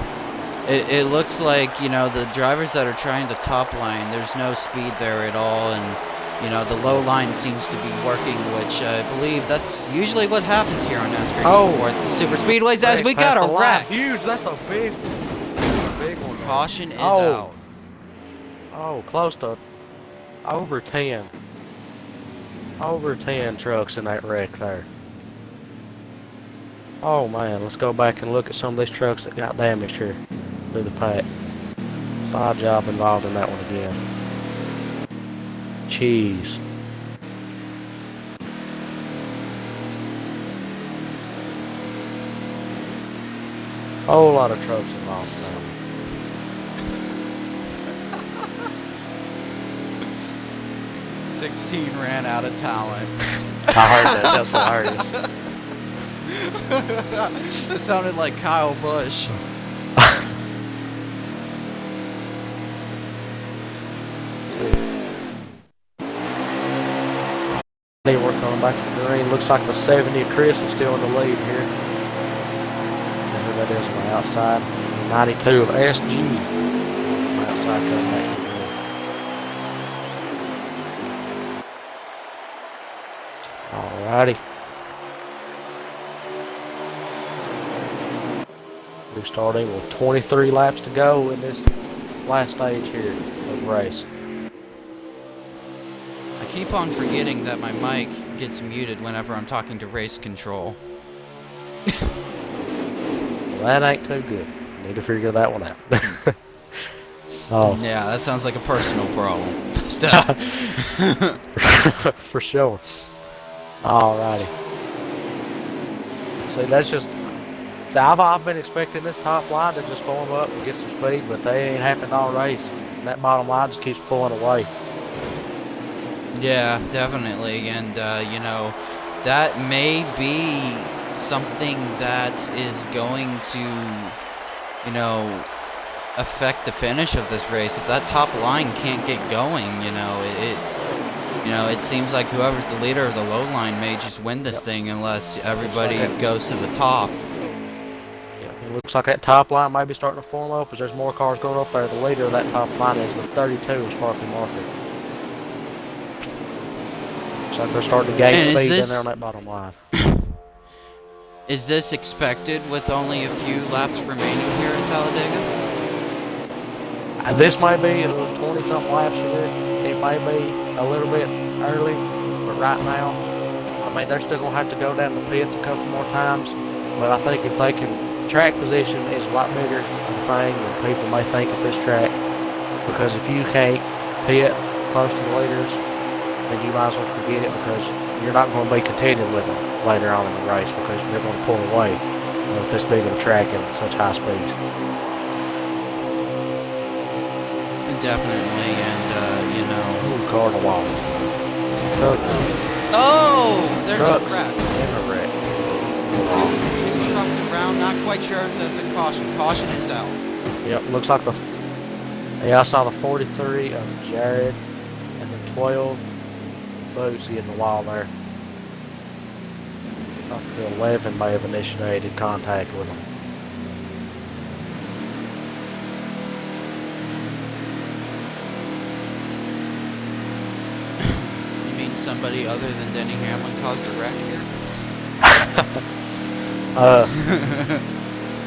It looks like, you know, the drivers that are trying to top line, there's no speed there at all, and, you know, the low line seems to be working, which I believe that's usually what happens here on NASCAR Heat 4 at the super speedways as we got a wreck. Huge, that's a big one. Caution is out. Oh, close to over 10. Over 10 trucks in that wreck there. Oh man, let's go back and look at some of these trucks that got damaged here through the pack. Side job involved in that one again. Jeez. Whole lot of trucks involved in that one. 16 ran out of talent. I heard that. That's hilarious. That sounded like Kyle Busch. We're coming back to the green. Looks like the 70 Chris is still in the lead here. Who that is on the outside. 92 of SG. On the outside coming back to the green. Alrighty. We're starting with 23 laps to go in this last stage here of the race. I keep on forgetting that my mic gets muted whenever I'm talking to race control. Well, that ain't too good. Need to figure that one out. Oh. Yeah, that sounds like a personal problem. For sure. Alrighty. See, that's just... See, I've been expecting this top line to just form up and get some speed, but they ain't happened all race. And that bottom line just keeps pulling away. Yeah, definitely, and you know, that may be something that is going to, you know, affect the finish of this race. If that top line can't get going, you know, it seems like whoever's the leader of the low line may just win this thing unless everybody goes to the top. It looks like that top line might be starting to form up as there's more cars going up there. The leader of that top line is the 32 of Sparky Market. Looks like they're starting to gain speed in there on that bottom line. Is this expected with only a few laps remaining here in Talladega? This might be 20-something laps here. It may be a little bit early, but right now, I mean, they're still going to have to go down the pits a couple more times. But I think if they can... Track position is a lot bigger of a thing than people may think at this track, because if you can't pit close to the leaders, then you might as well forget it, because you're not going to be contending with them later on in the race because they're going to pull away with this big of a track and such high speeds. Definitely, and you know. Ooh, car in the wall. Oh, there's a crash. In a wreck. Trucks around, not quite sure if that's a caution. Caution is out. Yep, looks like I saw the 43 of Jared and the 12 Boots getting the wall there. Up to 11 may have initiated contact with them. You mean somebody other than Denny Hamlin caused a wreck here?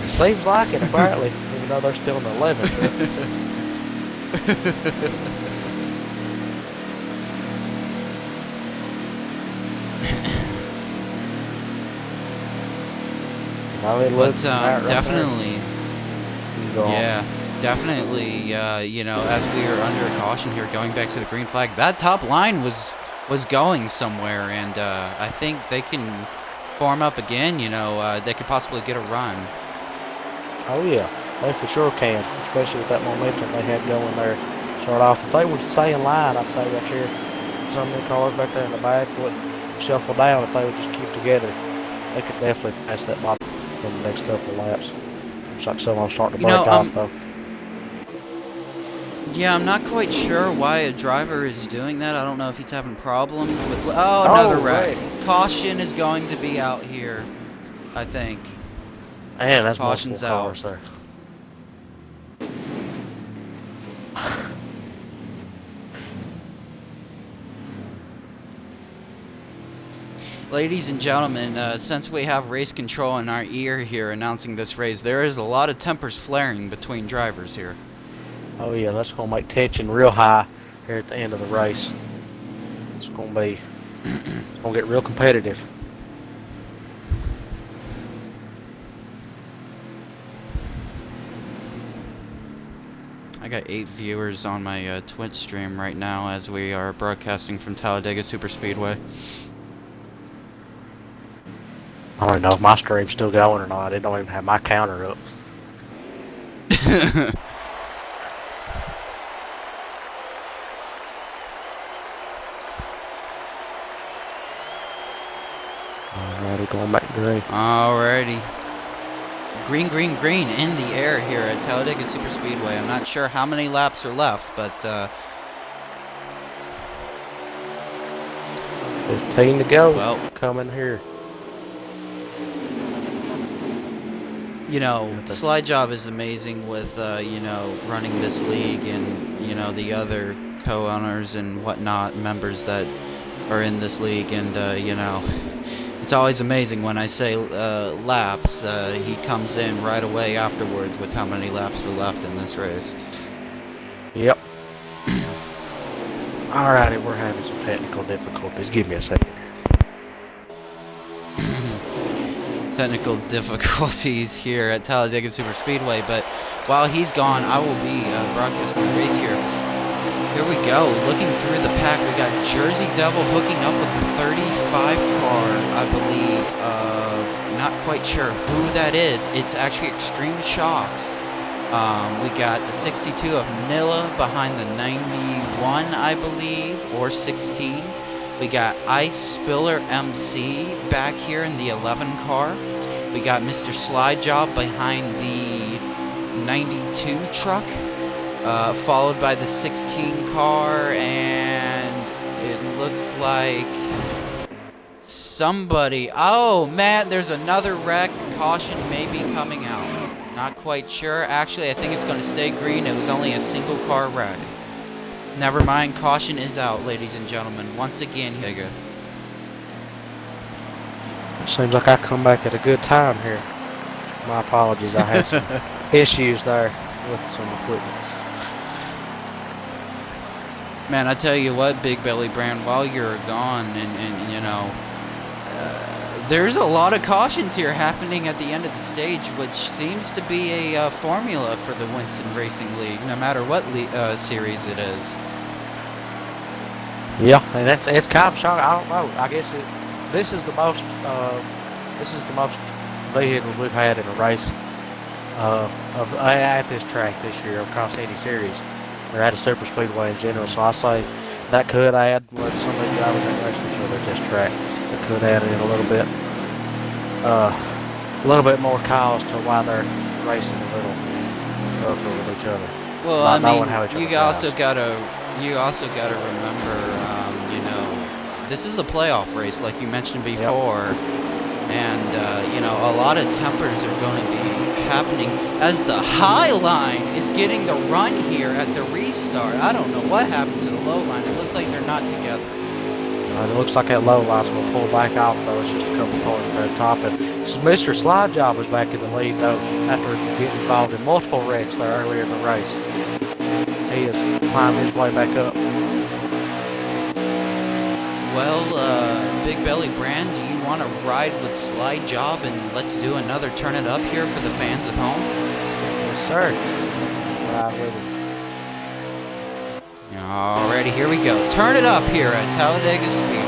It seems like it, apparently, even though they're still in the 11th. It looks definitely, yeah, definitely, you know, as we are under caution here, going back to the green flag, that top line was going somewhere, and I think they can form up again, you know, they could possibly get a run. Oh yeah, They for sure can, especially with that momentum they had going there. Start off, if they would stay in line, I'd say right here, some of the cars back there in the back would shuffle down. If they would just keep together, they could definitely pass that bottom in the next couple of laps. Looks like some of them starting to break off though. Yeah, I'm not quite sure why a driver is doing that. I don't know if he's having problems with... Oh, another wreck. Caution is going to be out here, I think. Man, that's Caution's multiple cars there. Ladies and gentlemen, since we have race control in our ear here announcing this race, there is a lot of tempers flaring between drivers here. Oh yeah, that's going to make tension real high here at the end of the race. It's going to be, it's going to get real competitive. I got 8 viewers on my Twitch stream right now as we are broadcasting from Talladega Superspeedway. I don't know if my stream's still going or not. It don't even have my counter up. Alrighty, going back green. Alrighty. Green, green, green in the air here at Talladega Superspeedway. I'm not sure how many laps are left, but 15 to go. Well, coming here. You know, Slide Job is amazing with, you know, running this league and, you know, the other co-owners and whatnot, members that are in this league. And, you know, it's always amazing when I say laps. He comes in right away afterwards with how many laps are left in this race. Yep. Alrighty, we're having some technical difficulties. Give me a second. Technical difficulties here at Talladega Superspeedway, but while he's gone, I will be broadcasting the race here. Here we go, looking through the pack, we got Jersey Devil hooking up with the 35 car, I believe, of, not quite sure who that is. It's actually Extreme Shocks. We got the 62 of Nilla behind the 91, I believe, or 16. We got Ice Spiller MC back here in the 11 car. We got Mr. Slide Job behind the 92 truck, followed by the 16 car, and it looks like somebody... Oh, man, there's another wreck. Caution may be coming out. Not quite sure. Actually, I think it's going to stay green. It was only a single car wreck. Never mind, caution is out, ladies and gentlemen. Once again, here. Seems like I come back at a good time here. My apologies, I had some issues there with some equipment. Man, I tell you what, Big Belly Brand, while you're gone, and you know, there's a lot of cautions here happening at the end of the stage, which seems to be a formula for the Winston Racing League, no matter what series it is. Yeah, and it's kind of shocking. I don't know. I guess this is the most vehicles we've had in a race at this track this year across any series, or at a super speedway in general. So I say that could add what some of the drivers ain't racing each other at this track. It could add in a little bit more cause to why they're racing a little rougher with each other. Well, I mean, you also gotta remember, you know, this is a playoff race, like you mentioned before, and you know, a lot of tempers are going to be happening as the high line is getting the run here at the restart. I don't know what happened to the low line. It looks like they're not together. It looks like that low line's going to pull back off, though. It's just a couple cars at the top. And Mr. Slide Job was back in the lead, though, after getting involved in multiple wrecks there earlier in the race. He has climbed his way back up. Well, Big Belly Brand, do you want to ride with Slide Job and let's do another Turn It Up here for the fans at home? Yes, sir. Ride with him. Alrighty, here we go. Turn it up here at Talladega Speedway.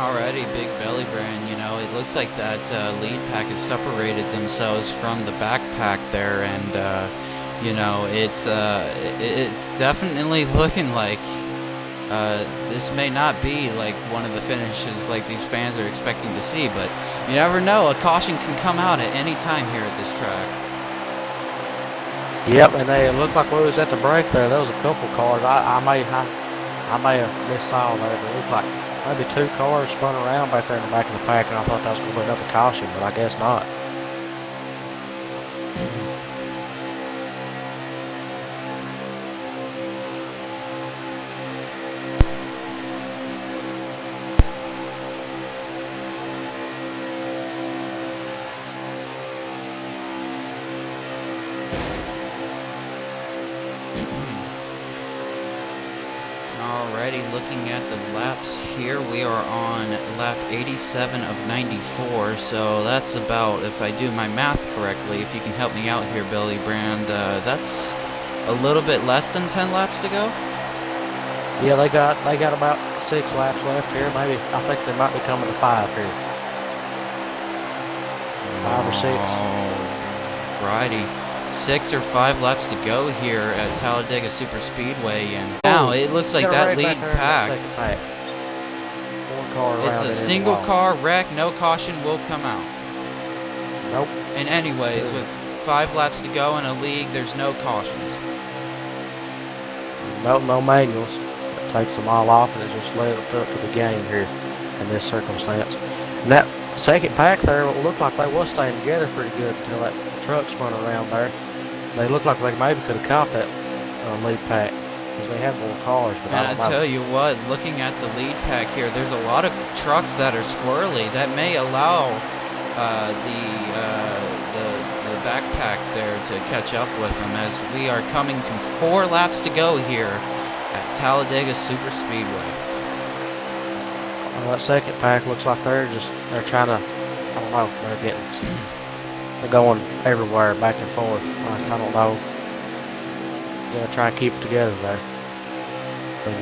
Already, Big Belly Brand, you know, it looks like that lead pack has separated themselves from the backpack there, and, you know, it's definitely looking like this may not be like one of the finishes like these fans are expecting to see, but you never know, a caution can come out at any time here at this track. Yep, and they looked like we was at the break there. There was a couple cars. I may have missaw there, but it looked like maybe 2 cars spun around back there in the back of the pack, and I thought that was going to be another caution, but I guess not. Alrighty, looking at the laps here, we are on lap 87 of 94, so that's about, if I do my math correctly, if you can help me out here, Billy Brand, that's a little bit less than 10 laps to go? Yeah, they got about 6 laps left here. Maybe I think they might be coming to 5 here. 5 or 6. Alrighty. 6 or 5 laps to go here at Talladega Superspeedway, and now it looks like that lead pack. It's a single car wreck, no caution will come out. Nope. And anyways, with 5 laps to go in a league, there's no cautions. Nope, no manuals. It takes them all off and it just led up to the game here in this circumstance. And that second pack there looked like they was staying together pretty good until that truck spun around there. They looked like they maybe could have caught that lead pack because they had more cars. But and I tell you what, looking at the lead pack here, there's a lot of trucks that are squirrely that may allow the backpack there to catch up with them, as we are coming to 4 laps to go here at Talladega Superspeedway. That second pack looks like they're trying to, I don't know, they're going everywhere, back and forth. I don't know. Gonna try and keep it together there.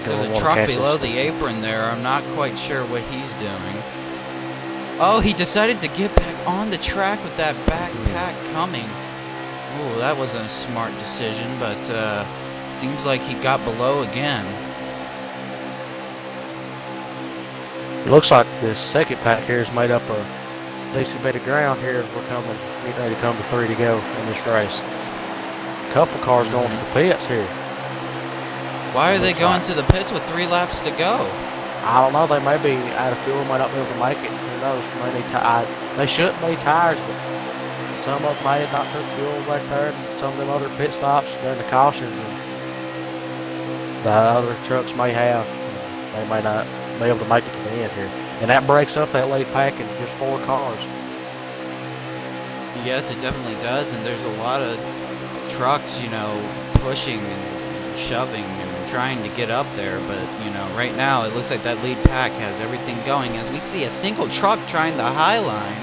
There's a truck below the apron there. I'm not quite sure what he's doing. Oh, he decided to get back on the track with that backpack coming. Oh, that wasn't a smart decision, but seems like he got below again. It looks like this second pack here is made up of a decent bit of ground here as we're getting ready to come to 3 to go in this race. A couple cars going to the pits here. Why are they going to the pits with 3 laps to go? I don't know. They may be out of fuel, might not be able to make it. Who knows? They shouldn't need tires, but some of them may have not took fuel back there. And some of them other pit stops during the cautions, and the other trucks may have. They may not be able to make it to the end here, and that breaks up that lead pack in just 4 cars. Yes, it definitely does, and there's a lot of trucks, you know, pushing and shoving and trying to get up there, but you know, right now it looks like that lead pack has everything going, as we see a single truck trying the high line.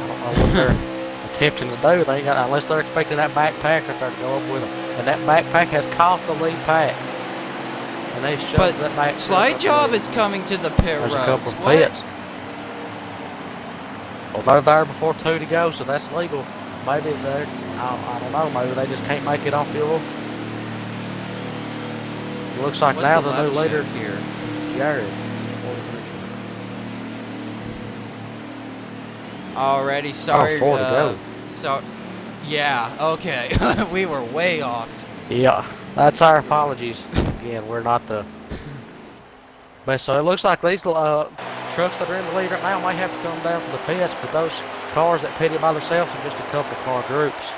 I don't know what they're attempting to do. They ain't got, unless they're expecting that backpack to go up with them, and that backpack has caught the lead pack, and they shoved that back. Slide Job is coming to the pit road. There's a couple of pits. Well, they're there before 2 to go, so that's legal. Maybe they're, I don't know, maybe they just can't make it on fuel. Looks like now the new leader here is Jared. Already, sorry. 4 to go. So, yeah, okay. We were way off. Yeah, that's our apologies. Again, we're not the best. So it looks like these trucks that are in the lead right now might have to come down to the pits, but those cars that pitted by themselves are just a couple car groups.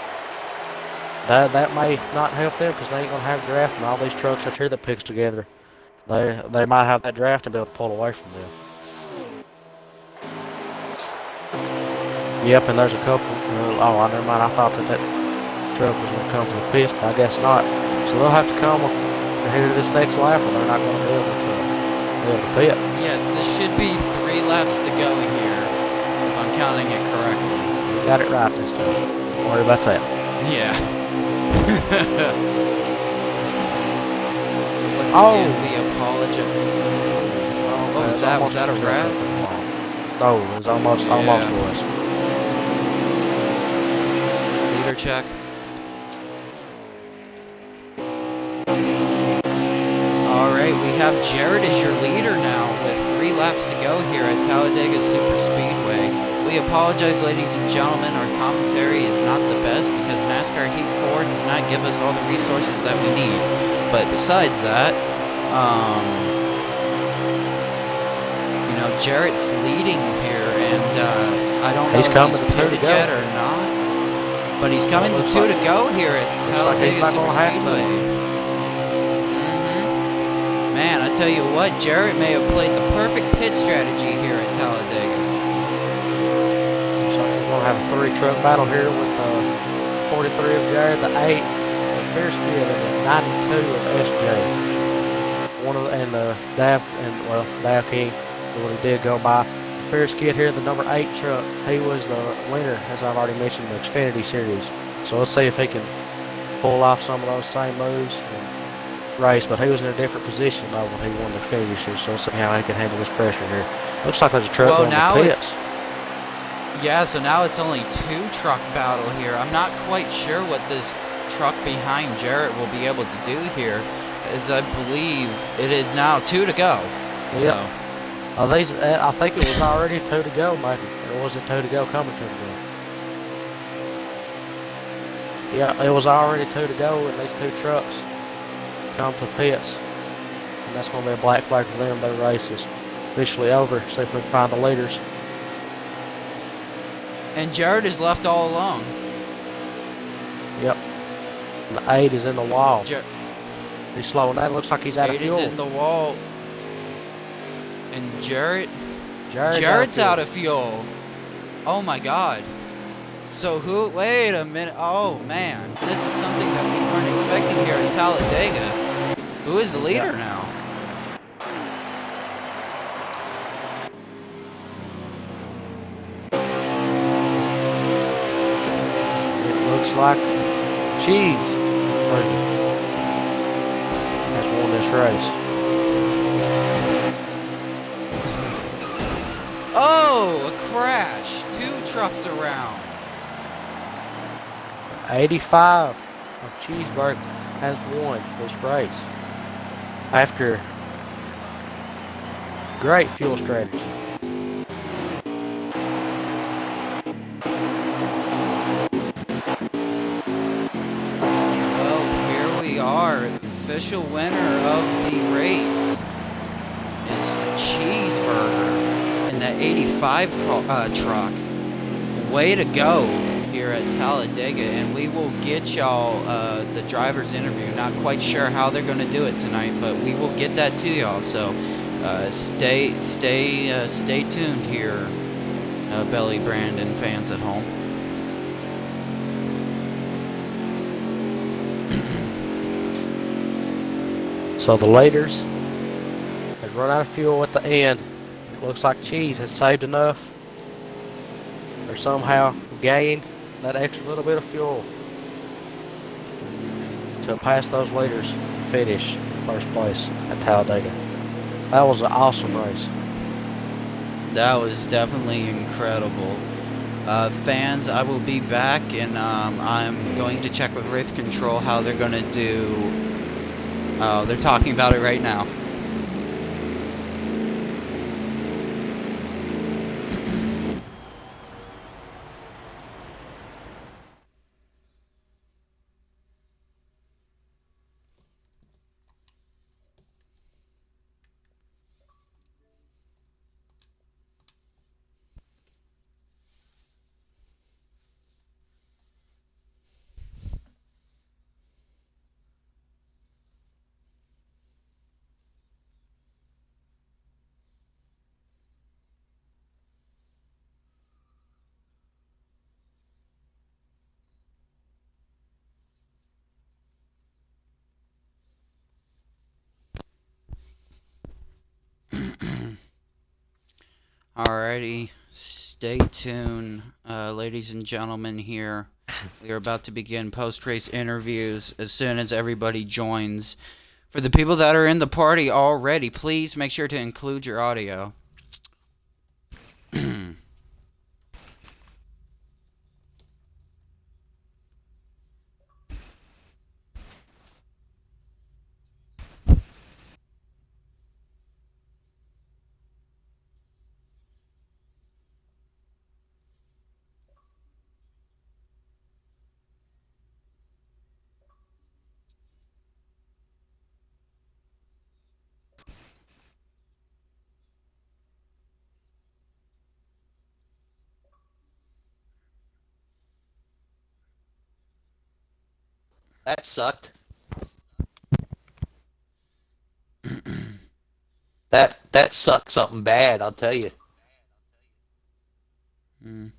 That may not help them because they ain't gonna have draft, and all these trucks out here that picks together, they might have that draft and be able to pull away from them. Yep, and there's a couple. Oh, never mind. I thought that truck was gonna come to the pits, but I guess not. So they'll have to come here to this next lap, and they're not gonna be able to pit. Yes, this should be 3 laps to go here, if I'm counting it correctly. You got it right this time. Don't worry about that. Yeah. Oh. We apologize. Oh that? Was almost that a a truck wrap? up in the wall. No, it was almost Yeah. was. Leader check. Alright, we have Jared as your leader now with 3 laps to go here at Talladega Superspeedway. We apologize, ladies and gentlemen, our commentary is not the best because NASCAR Heat 4 does not give us all the resources that we need. But besides that, you know, Jarrett's leading here, and I don't know He's if coming he's to 2 to pitted go. yet or not. But he's coming to 2 to go here at Talladega Superspeedway. Man, I tell you what, Jarrett may have played the perfect pit strategy here at Talladega. So we're going to have a 3-truck battle here with the 43 of Jared, the 8 of Fairskid, and the 92 of SJ. And the Dab King, what he did go by. The Fairskid here, the number 8 truck, he was the winner, as I've already mentioned, in the Xfinity Series. So let's see if he can pull off some of those same moves and race, but he was in a different position though when he won the Xfinity Series, so let's see how he can handle this pressure here. Looks like there's a truck going to pits. Yeah, so now it's only 2-truck battle here. I'm not quite sure what this truck behind Jarrett will be able to do here, as I believe it is now 2 to go. Yeah. So. I think it was already 2 to go, maybe. Or was it 2 to go coming 2 to go? Yeah, it was already 2 to go, and these 2 trucks come to pits. And that's going to be a black flag for them. Their race is officially over. See if we can find the leaders. And Jared is left all alone. Yep. And the 8 is in the wall. He's slowing down. Looks like he's out of fuel. 8 is in the wall. And Jared's out of fuel. Oh my God. So wait a minute. Oh man. This is something that we weren't expecting here in Talladega. Who is the leader now? It looks like Cheese has won this race. Oh, a crash. 2 trucks around. 85 of Cheeseburger has won this race after great fuel strategy. Well, here we are. The official winner of the race is Cheeseburger in that 85 truck. Way to go here at Talladega, and we will get y'all the driver's interview. Not quite sure how they're going to do it tonight, but we will get that to y'all. So stay tuned here, Belly Brandon fans at home. So the leaders have run out of fuel at the end. It looks like Cheese has saved enough or somehow gained that extra little bit of fuel to pass those leaders and finish in first place at Talladega. That was an awesome race. That was definitely incredible. Fans, I will be back, and I'm going to check with Wraith Control how they're going to do. Oh, they're talking about it right now. Alrighty, stay tuned, ladies and gentlemen here. We are about to begin post-race interviews as soon as everybody joins For the people that are in the party already, please make sure to include your audio. That sucked. That sucked something bad, I'll tell you. Mm.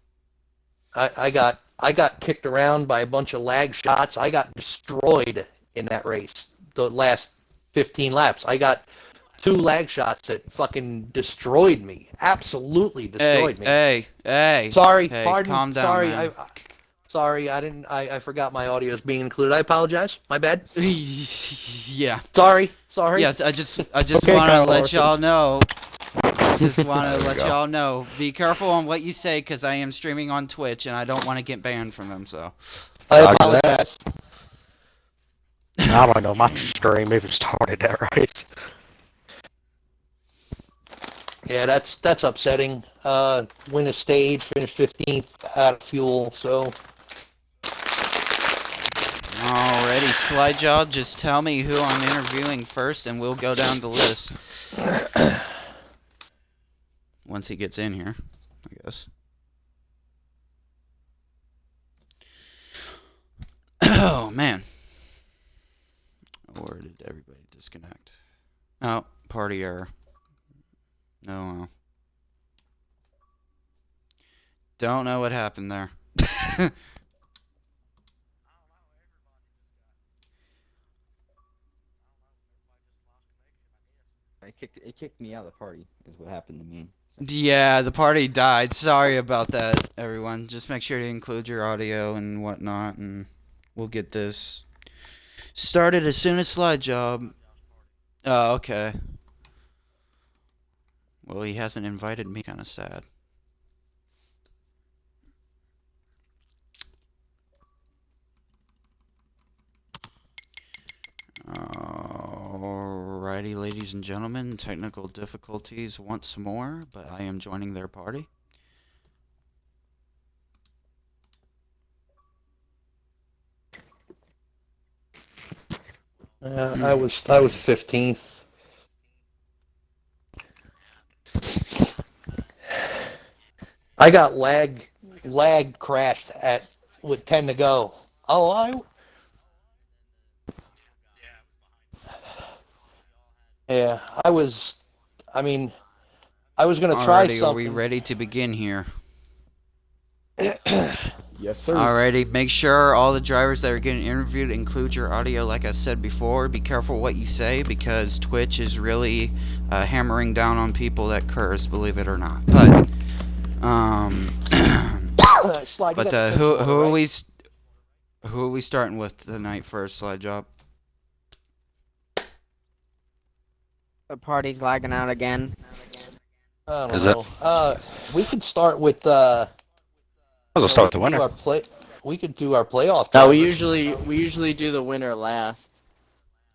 I got kicked around by a bunch of lag shots. I got destroyed in that race. The last 15 laps. I got 2 lag shots that fucking destroyed me. Absolutely destroyed me. Hey, Sorry, pardon. calm down, Sorry, man. sorry. I forgot my audio is being included. I apologize. My bad. Yeah. Sorry. Yes, I just Okay, want to Kyle let Larson. y'all know. Just want There to we let go. y'all know. Be careful on what you say, because I am streaming on Twitch, and I don't want to get banned from them, so. I Roger that. apologize. I don't know my stream even started that race. Yeah, that's upsetting. Win a stage, finish 15th out of fuel, so. Alrighty, Slide Jaw, just tell me who I'm interviewing first, and we'll go down the list. Once he gets in here, I guess. Oh, man. Or did everybody disconnect? Oh, party error. No. Don't know what happened there. It kicked me out of the party, is what happened to me. So. Yeah, the party died. Sorry about that, everyone. Just make sure to include your audio and whatnot, and we'll get this started as soon as Slide Job. Oh, okay. Well, he hasn't invited me. Kind of sad. Alrighty, ladies and gentlemen, technical difficulties once more, but I am joining their party. I was 15th. I got lag crashed with 10 to go. Oh, yeah, I was going to try Alrighty, are we something. ready to begin here? Yes, sir. Alrighty, make sure all the drivers that are getting interviewed include your audio like I said before. Be careful what you say, because Twitch is really hammering down on people that curse, believe it or not. But, Slide, but who are we starting with tonight first, Slide Job? The party's lagging out again. I don't Is know. We could start with Let's start with the winner. We could do our playoff. No, drivers. we usually do the winner last.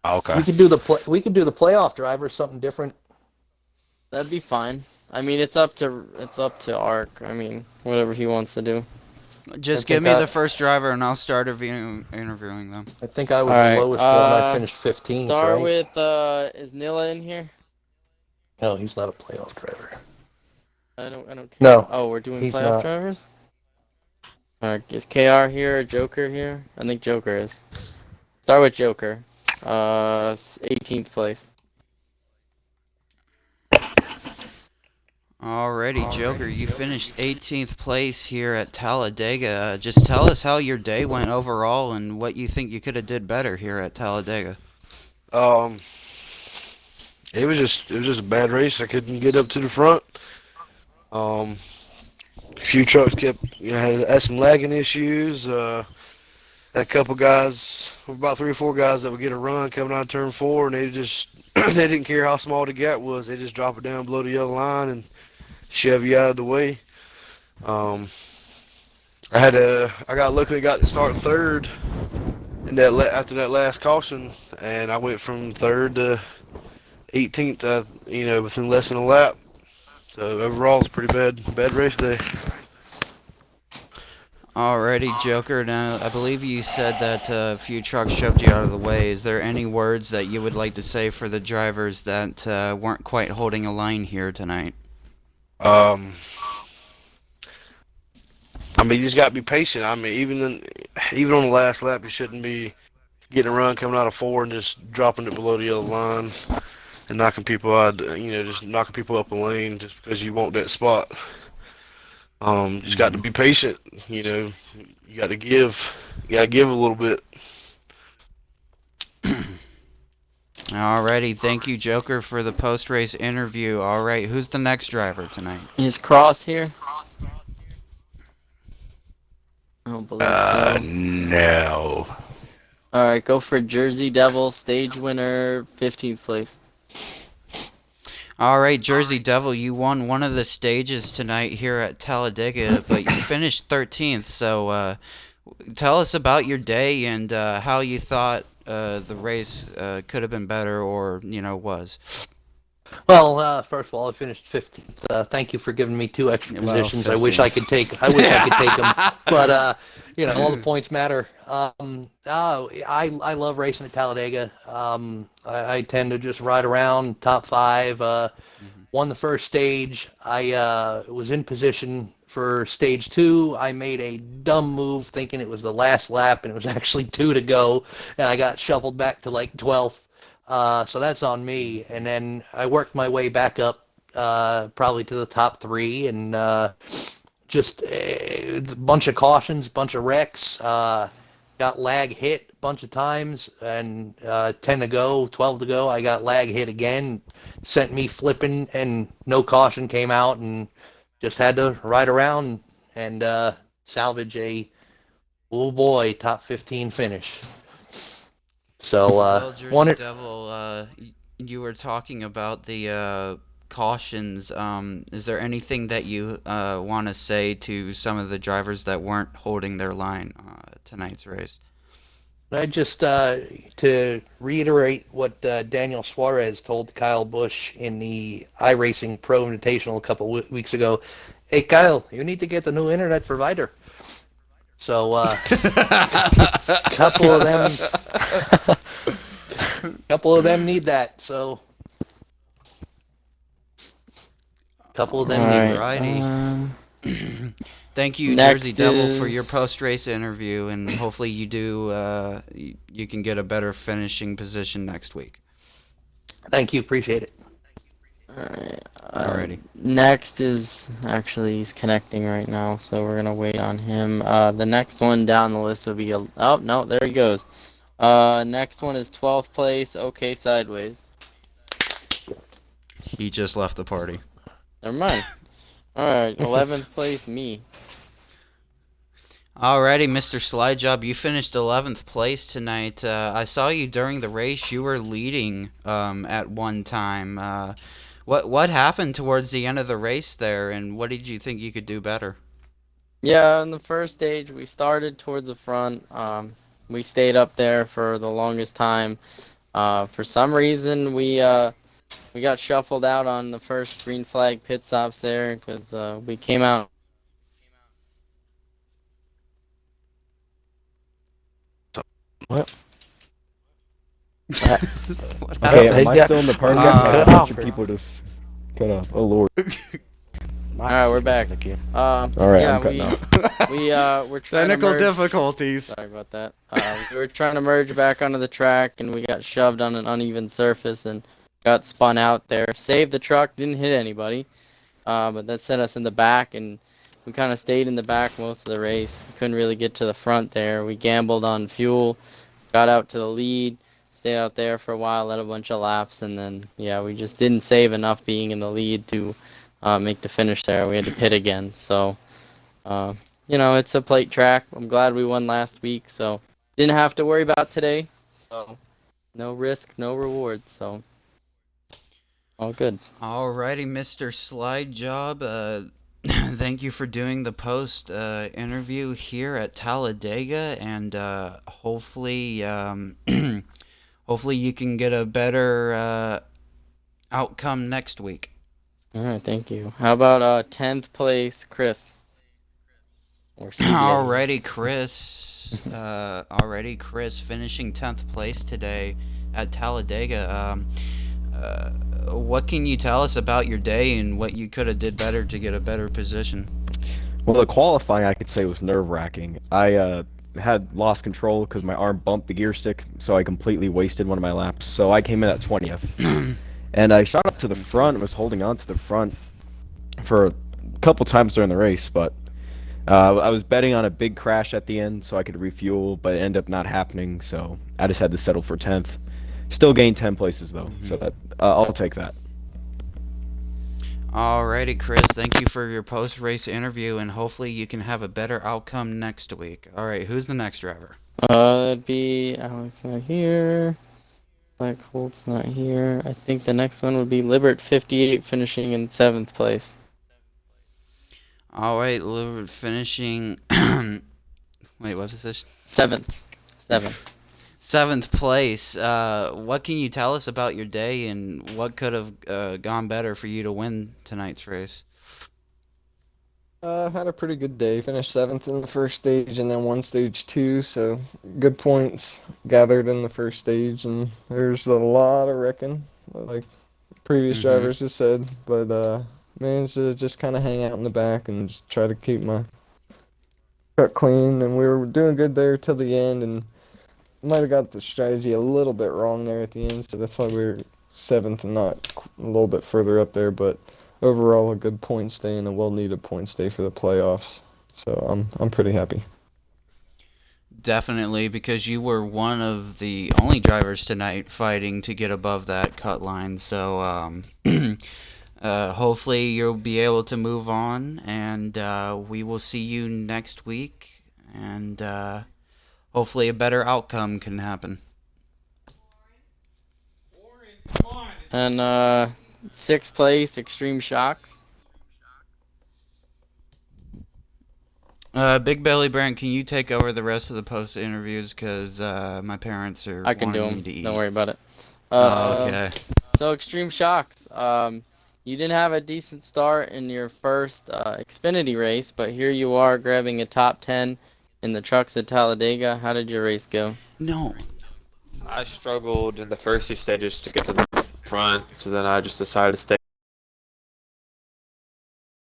Okay. We could do the playoff drivers, something different. That'd be fine. I mean, it's up to Ark. I mean, whatever he wants to do. Just I give think me I- the first driver and I'll start interviewing them. I think I was All right, the lowest one. I finished 15th, Start right? with is Nilla in here? No, he's not a playoff driver. I don't care. No, Oh, we're doing he's playoff not. drivers. Alright, is KR here? Joker here? I think Joker is. Start with Joker. 18th place. Alrighty, Joker, you finished 18th place here at Talladega. Just tell us how your day went overall and what you think you could have did better here at Talladega. It was just a bad race. I couldn't get up to the front. A few trucks had some lagging issues. Had a couple guys, about 3 or 4 guys that would get a run coming out of turn 4, and they just they didn't care how small the gap was. They just drop it down below the yellow line and shove you out of the way. Um, I got luckily got to start third in that after that last caution, and I went from third to 18th. Within less than a lap. So overall, it's a pretty bad race day. Alrighty, Joker. Now, I believe you said that a few trucks shoved you out of the way. Is there any words that you would like to say for the drivers that weren't quite holding a line here tonight? You just got to be patient. Even on the last lap, you shouldn't be getting a run coming out of 4 and just dropping it below the yellow line and knocking people out. Just knocking people up a lane just because you want that spot. Just got to be patient. You got to give. You got to give a little bit. Alrighty, thank you, Joker, for the post-race interview. Alright, who's the next driver tonight? Is Cross here? I don't believe so. No. Alright, go for Jersey Devil, stage winner, 15th place. Alright, Jersey Devil, you won one of the stages tonight here at Talladega, but you finished 13th, so tell us about your day and how you thought the race could have been better or, was. Well, first of all, I finished 15th. Thank you for giving me 2 extra Well, positions. I wish I could take them, but all the points matter. I love racing at Talladega. I tend to just ride around top 5. Won the first stage. I was in position for stage 2. I made a dumb move thinking it was the last lap, and it was actually 2 to go, and I got shuffled back to like 12th. So that's on me. And then I worked my way back up probably to the top 3, and just a bunch of cautions, bunch of wrecks. Got lag hit a bunch of times, and 10 to go, 12 to go, I got lag hit again, sent me flipping, and no caution came out, and just had to ride around and salvage a, oh boy, top 15 finish. So, Well, Jersey Devil, you were talking about the cautions. Is there anything that you want to say to some of the drivers that weren't holding their line tonight's race? I just, to reiterate what Daniel Suarez told Kyle Busch in the iRacing Pro Invitational a couple weeks ago, hey, Kyle, you need to get a new internet provider. So, couple of them need that. So, couple of them need Alrighty. Thank you, Next Jersey Devil, for your is- post-race interview, and hopefully you do. You can get a better finishing position next week. Thank you, appreciate it. Alright. Alrighty. Next is actually he's connecting right now, so we're gonna wait on him. The next one down the list will be oh no, there he goes. Next one is 12th place. Okay, sideways. He just left the party. Never mind. Alright, 11th place, me. Alrighty, Mr. Slidejob, you finished 11th place tonight. I saw you during the race. You were leading at one time. What happened towards the end of the race there, and what did you think you could do better? Yeah, in the first stage, we started towards the front. We stayed up there for the longest time. For some reason, we got shuffled out on the first green flag pit stops there because we came out. What? What Okay, happened? am I still in the party? cut A off. bunch of people just cut off. Oh lord. Alright, we're back. Alright, yeah, I'm cutting off. we're trying to merge. difficulties. Sorry about that. We were trying to merge back onto the track, and we got shoved on an uneven surface and got spun out there. Saved the truck, didn't hit anybody, but that set us in the back, and we kind of stayed in the back most of the race. We couldn't really get to the front there. We gambled on fuel, got out to the lead, stayed out there for a while, led a bunch of laps, and then, yeah, we just didn't save enough being in the lead to make the finish there. We had to pit again, so... it's a plate track. I'm glad we won last week, so didn't have to worry about today. So no risk, no reward. So all good. Alrighty, Mr. Slide Job. Thank you for doing the post interview here at Talladega, and hopefully, hopefully you can get a better outcome next week. All right, thank you. How about 10th place, Chris? Or CBA? Alrighty, Chris. Already, Chris finishing 10th place today at Talladega. What can you tell us about your day and what you could have did better to get a better position? Well, the qualifying I could say was nerve-wracking. I had lost control because my arm bumped the gear stick, so I completely wasted one of my laps. So I came in at 20th. And I shot up to the front and was holding on to the front for a couple times during the race, but I was betting on a big crash at the end so I could refuel, but it ended up not happening, so I just had to settle for 10th. Still gained 10 places, though, so that I'll take that. Alrighty, Chris, thank you for your post-race interview, and hopefully you can have a better outcome next week. Alright, who's the next driver? That'd be Alex not here. Black Holt's not here. I think the next one would be Libert 58 finishing in 7th place. Alright, Libert finishing... Wait, what position? 7th. 7th place. What can you tell us about your day and what could have gone better for you to win tonight's race? Had a pretty good day. Finished 7th in the first stage and then won stage 2, so good points gathered in the first stage, and there's a lot of wrecking, like previous drivers have said, but managed to just kind of hang out in the back and just try to keep my truck clean, and we were doing good there till the end, and might have got the strategy a little bit wrong there at the end, so that's why we were 7th and not a little bit further up there, but overall a good point stay and a well-needed point stay for the playoffs, so I'm pretty happy. Definitely, because you were one of the only drivers tonight fighting to get above that cut line, so hopefully you'll be able to move on, and we will see you next week, and hopefully a better outcome can happen. And 6th place, Extreme Shocks. Big Belly Brent, can you take over the rest of the post interviews? Because my parents are I can do wanting me them. to eat. Don't worry about it. Okay. So Extreme Shocks. You didn't have a decent start in your first Xfinity race, but here you are grabbing a top 10 in the trucks at Talladega. How did your race go? No. I struggled in the first 2 stages to get to the front, so then I just decided to stay